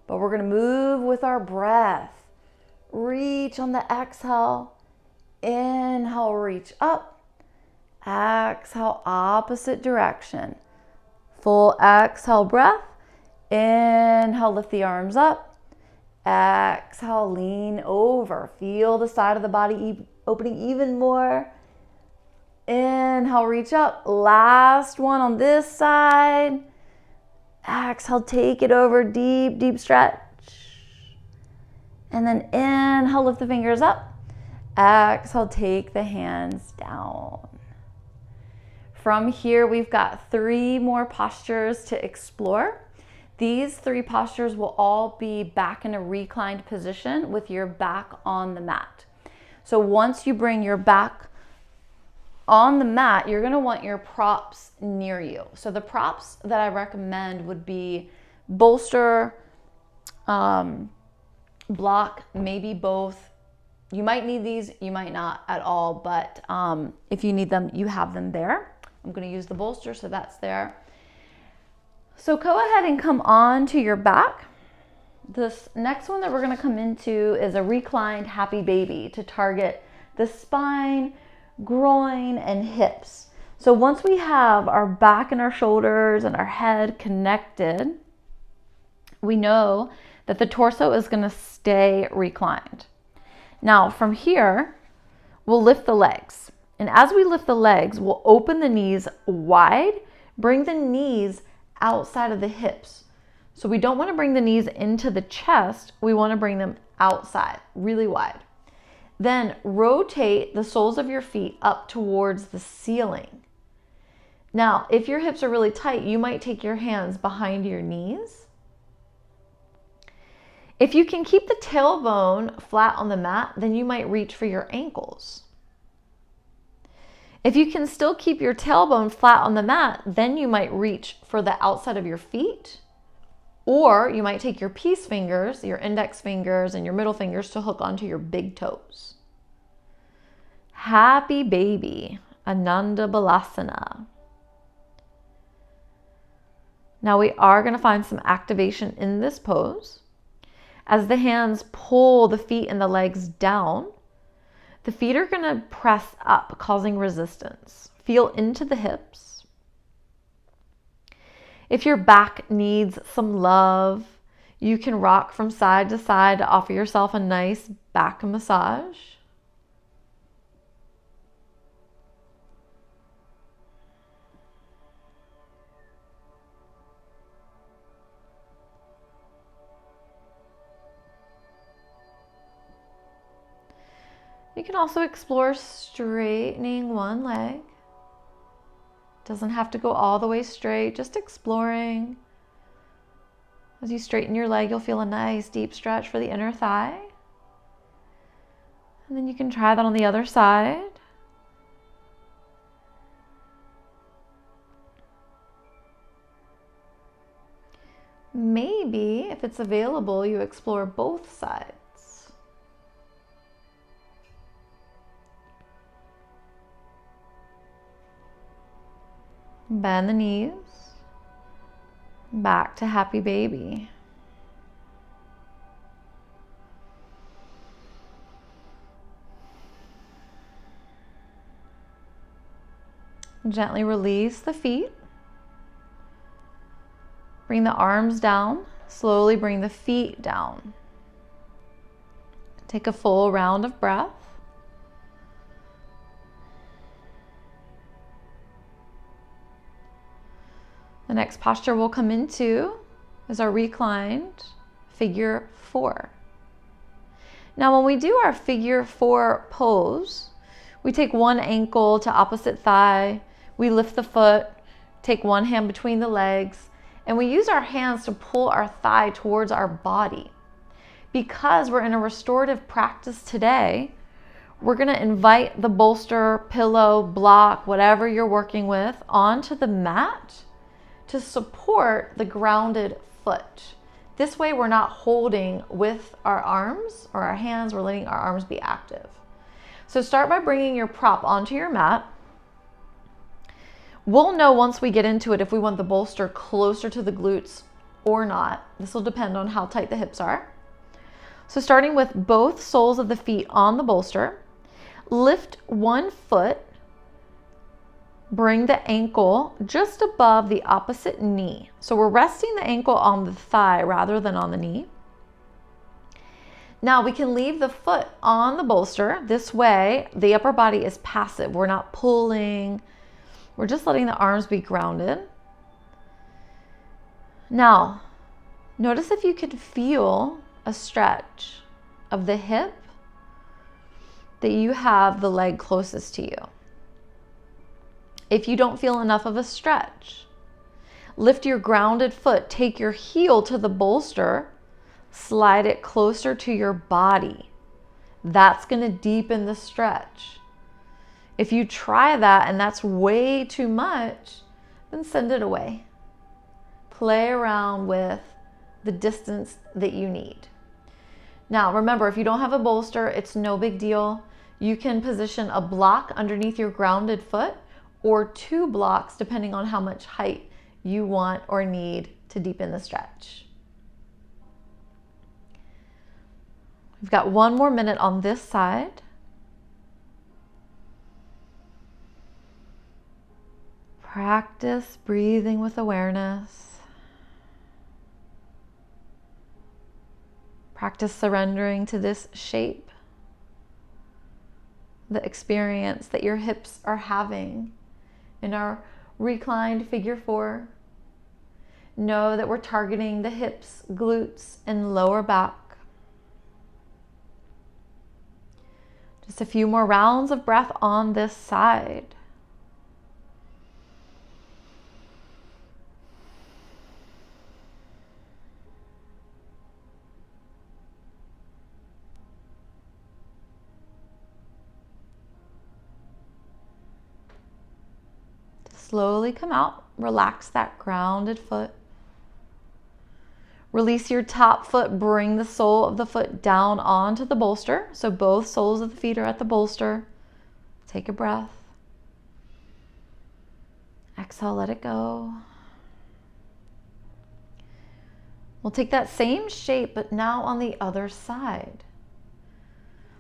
but we're going to move with our breath. Reach on the exhale. Inhale, reach up. Exhale, opposite direction. Full exhale breath. Inhale, lift the arms up. Exhale, lean over. Feel the side of the body opening even more. Inhale, reach up. Last one on this side. Exhale, take it over. Deep, deep stretch. And then inhale, lift the fingers up. Exhale, take the hands down. From here, we've got 3 more postures to explore. These 3 postures will all be back in a reclined position with your back on the mat. So once you bring your back on the mat, you're going to want your props near you. So the props that I recommend would be bolster, block, maybe both. You might need these, you might not at all, but if you need them, you have them there. I'm going to use the bolster, so that's there. So go ahead and come on to your back. This next one that we're going to come into is a reclined happy baby to target the spine, groin, and hips. So once we have our back and our shoulders and our head connected, we know that the torso is going to stay reclined. Now from here, we'll lift the legs. And as we lift the legs, we'll open the knees wide, bring the knees outside of the hips. So we don't want to bring the knees into the chest. We want to bring them outside, really wide. Then rotate the soles of your feet up towards the ceiling. Now, if your hips are really tight, you might take your hands behind your knees. If you can keep the tailbone flat on the mat, then you might reach for your ankles. If you can still keep your tailbone flat on the mat, then you might reach for the outside of your feet, or you might take your peace fingers, your index fingers and your middle fingers to hook onto your big toes. Happy baby. Ananda Balasana. Now we are going to find some activation in this pose. As the hands pull the feet and the legs down, the feet are going to press up, causing resistance. Feel into the hips. If your back needs some love, you can rock from side to side to offer yourself a nice back massage. You can also explore straightening one leg. Doesn't have to go all the way straight, just exploring. As you straighten your leg, you'll feel a nice deep stretch for the inner thigh. And then you can try that on the other side. Maybe, if it's available, you explore both sides. Bend the knees. Back to happy baby. Gently release the feet. Bring the arms down. Slowly bring the feet down. Take a full round of breath. The next posture we'll come into is our reclined figure 4. Now when we do our figure 4 pose, we take one ankle to opposite thigh, we lift the foot, take one hand between the legs, and we use our hands to pull our thigh towards our body. Because we're in a restorative practice today, we're going to invite the bolster, pillow, block, whatever you're working with, onto the mat to support the grounded foot. This way we're not holding with our arms or our hands, we're letting our arms be active. So start by bringing your prop onto your mat. We'll know once we get into it if we want the bolster closer to the glutes or not. This will depend on how tight the hips are. So starting with both soles of the feet on the bolster, lift one foot. Bring the ankle just above the opposite knee. So we're resting the ankle on the thigh rather than on the knee. Now we can leave the foot on the bolster. This way, the upper body is passive. We're not pulling. We're just letting the arms be grounded. Now, notice if you can feel a stretch of the hip that you have the leg closest to you. If you don't feel enough of a stretch, lift your grounded foot, take your heel to the bolster, slide it closer to your body. That's going to deepen the stretch. If you try that and that's way too much, then send it away. Play around with the distance that you need. Now, remember, if you don't have a bolster, it's no big deal. You can position a block underneath your grounded foot or 2 blocks, depending on how much height you want or need to deepen the stretch. We've got one more minute on this side. Practice breathing with awareness. Practice surrendering to this shape, the experience that your hips are having. In our reclined figure 4, know that we're targeting the hips, glutes, and lower back. Just a few more rounds of breath on this side. Slowly come out, relax that grounded foot. Release your top foot, bring the sole of the foot down onto the bolster. So both soles of the feet are at the bolster. Take a breath. Exhale, let it go. We'll take that same shape, but now on the other side.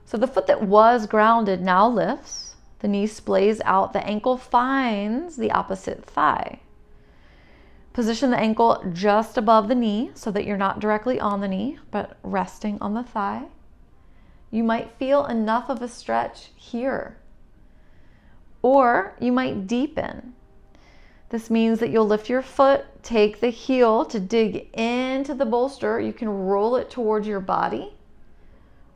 So the foot that was grounded now lifts. The knee splays out. The ankle finds the opposite thigh. Position the ankle just above the knee so that you're not directly on the knee, but resting on the thigh. You might feel enough of a stretch here, or you might deepen. This means that you'll lift your foot, take the heel to dig into the bolster. You can roll it towards your body,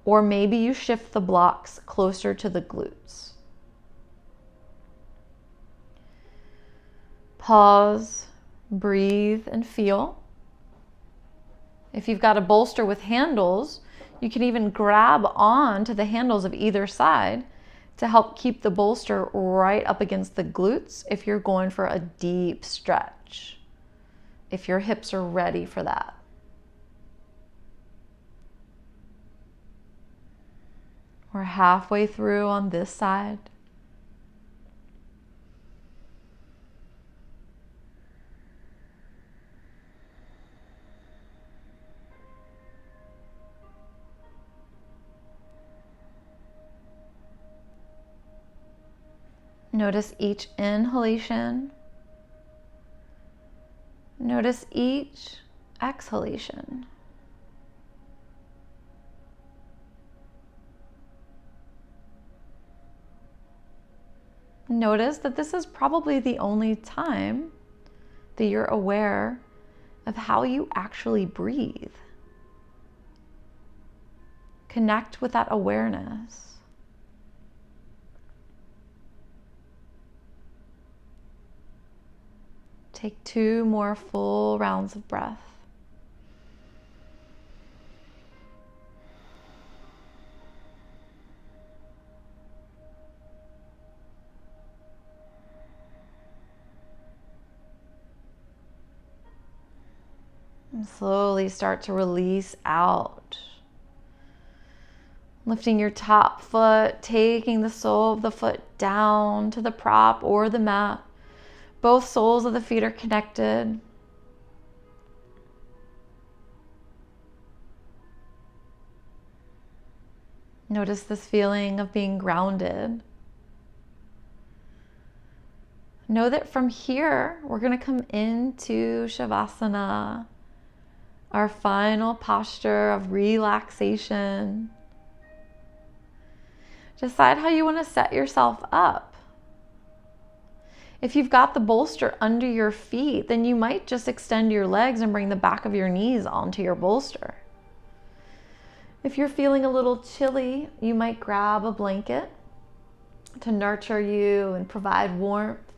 or maybe you shift the blocks closer to the glutes. Pause, breathe, and feel. If you've got a bolster with handles, you can even grab on to the handles of either side to help keep the bolster right up against the glutes if you're going for a deep stretch, if your hips are ready for that. We're halfway through on this side. Notice each inhalation. Notice each exhalation. Notice that this is probably the only time that you're aware of how you actually breathe. Connect with that awareness. Take 2 more full rounds of breath. And slowly start to release out. Lifting your top foot, taking the sole of the foot down to the prop or the mat. Both soles of the feet are connected. Notice this feeling of being grounded. Know that from here, we're going to come into Shavasana, our final posture of relaxation. Decide how you want to set yourself up. If you've got the bolster under your feet, then you might just extend your legs and bring the back of your knees onto your bolster. If you're feeling a little chilly, you might grab a blanket to nurture you and provide warmth.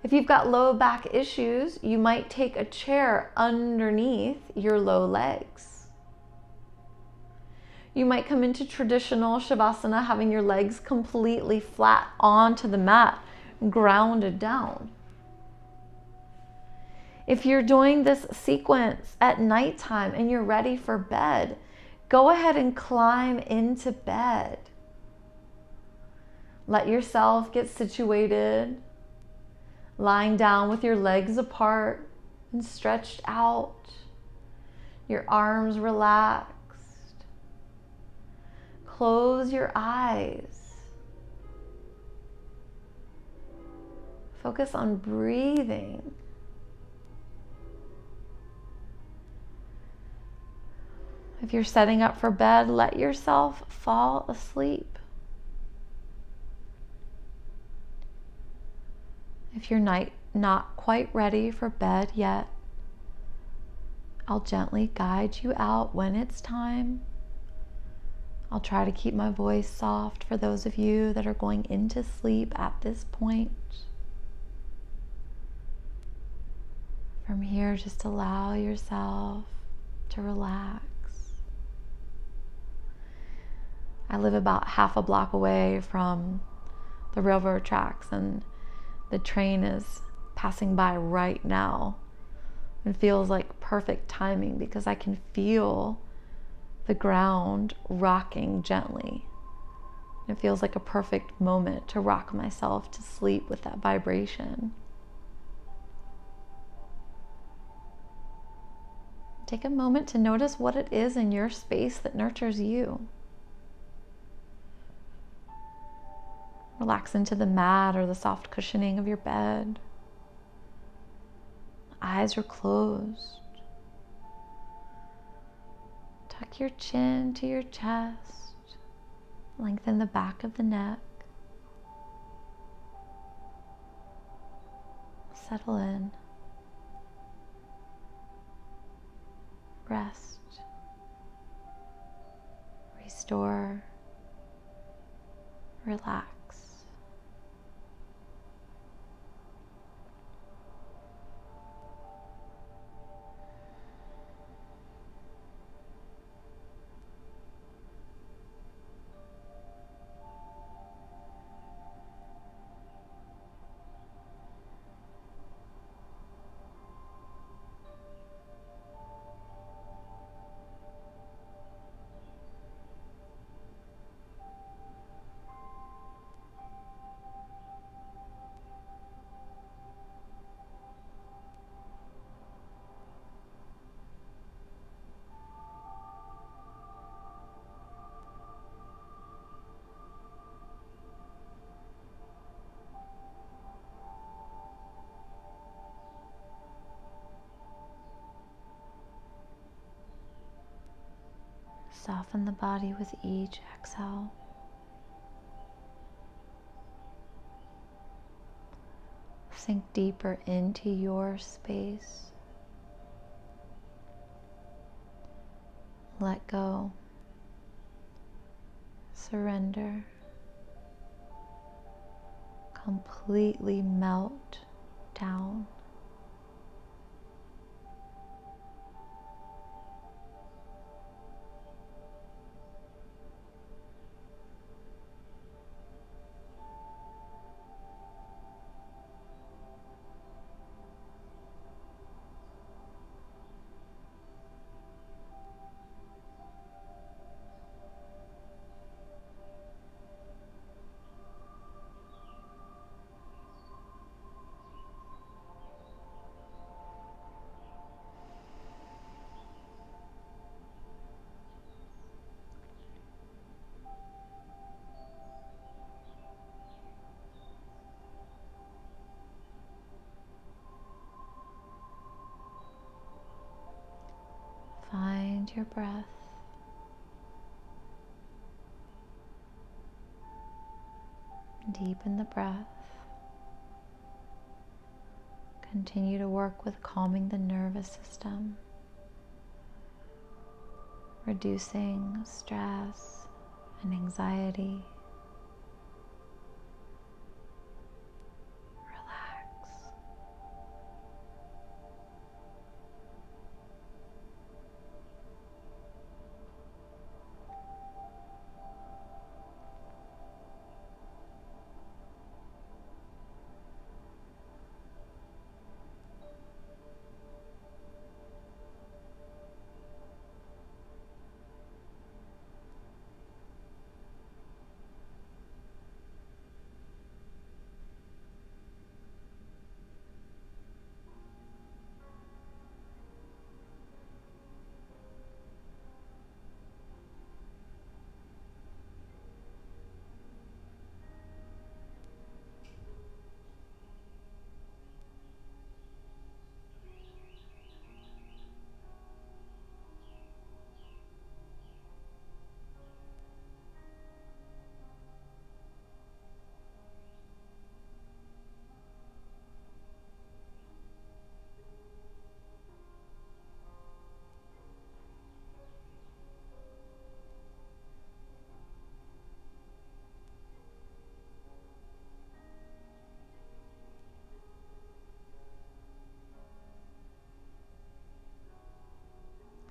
If you've got low back issues, you might take a chair underneath your low legs. You might come into traditional Shavasana having your legs completely flat onto the mat, grounded down. If you're doing this sequence at nighttime and you're ready for bed, go ahead and climb into bed. Let yourself get situated, lying down with your legs apart and stretched out, your arms relaxed. Close your eyes. Focus on breathing. If you're setting up for bed, let yourself fall asleep. If you're not quite ready for bed yet, I'll gently guide you out when it's time. I'll try to keep my voice soft for those of you that are going into sleep at this point. From here, just allow yourself to relax. I live about half a block away from the railroad tracks, and the train is passing by right now. It feels like perfect timing because I can feel the ground rocking gently It feels like a perfect moment to rock myself to sleep with that vibration. Take a moment to notice what it is in your space that nurtures you. Relax into the mat or the soft cushioning of your bed. Eyes are closed. Tuck your chin to your chest. Lengthen the back of the neck. Settle in. Rest. Restore. Relax. Soften the body with each exhale. Sink deeper into your space. Let go. Surrender. Completely melt down. Find your breath. Deepen the breath. Continue to work with calming the nervous system, reducing stress and anxiety. Relax.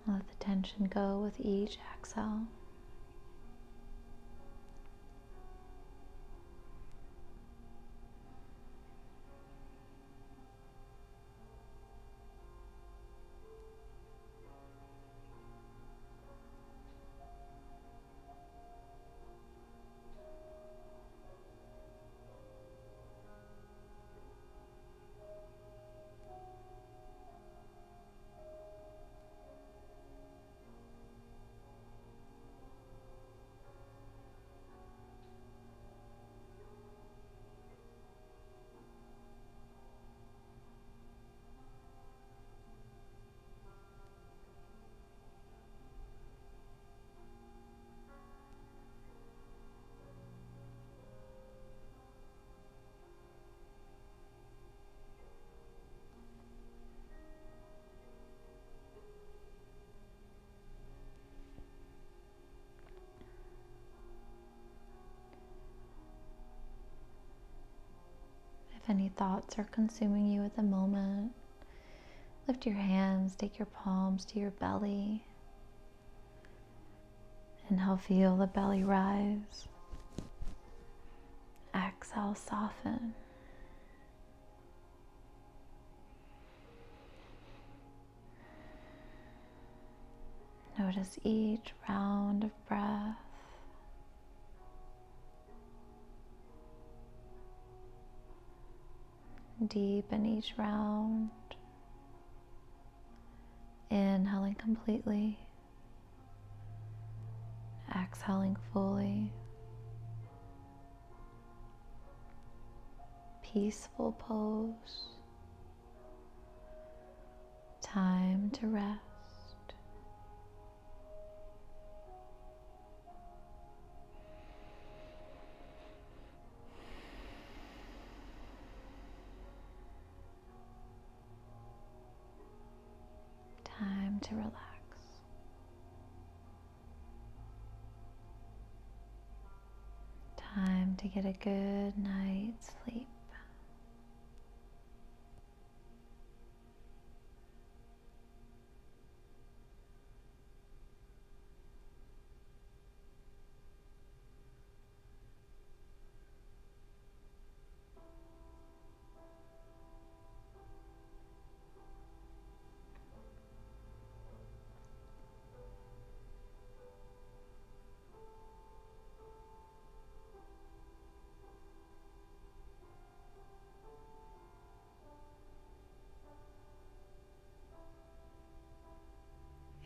Let the tension go with each exhale. If any thoughts are consuming you at the moment, lift your hands, take your palms to your belly. Inhale, feel the belly rise. Exhale, soften. Notice each round of breath. Deepen each round. Inhaling completely. Exhaling fully. Peaceful pose. Time to rest. Time to relax. Time to get a good night's sleep.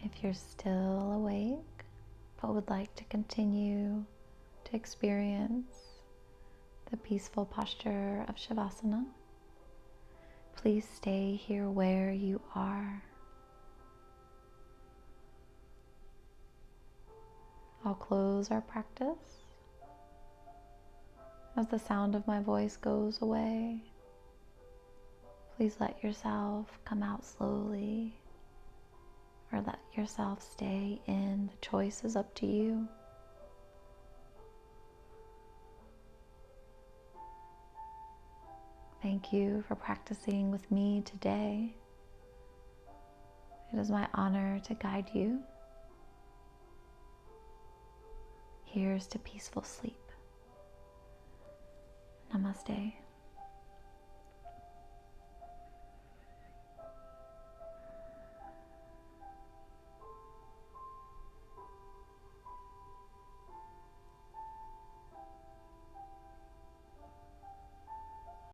If you're still awake but would like to continue to experience the peaceful posture of Shavasana, please stay here where you are. I'll close our practice as the sound of my voice goes away. Please let yourself come out slowly, or let yourself stay in. The choice is up to you. Thank you for practicing with me today. It is my honor to guide you. Here's to peaceful sleep. Namaste.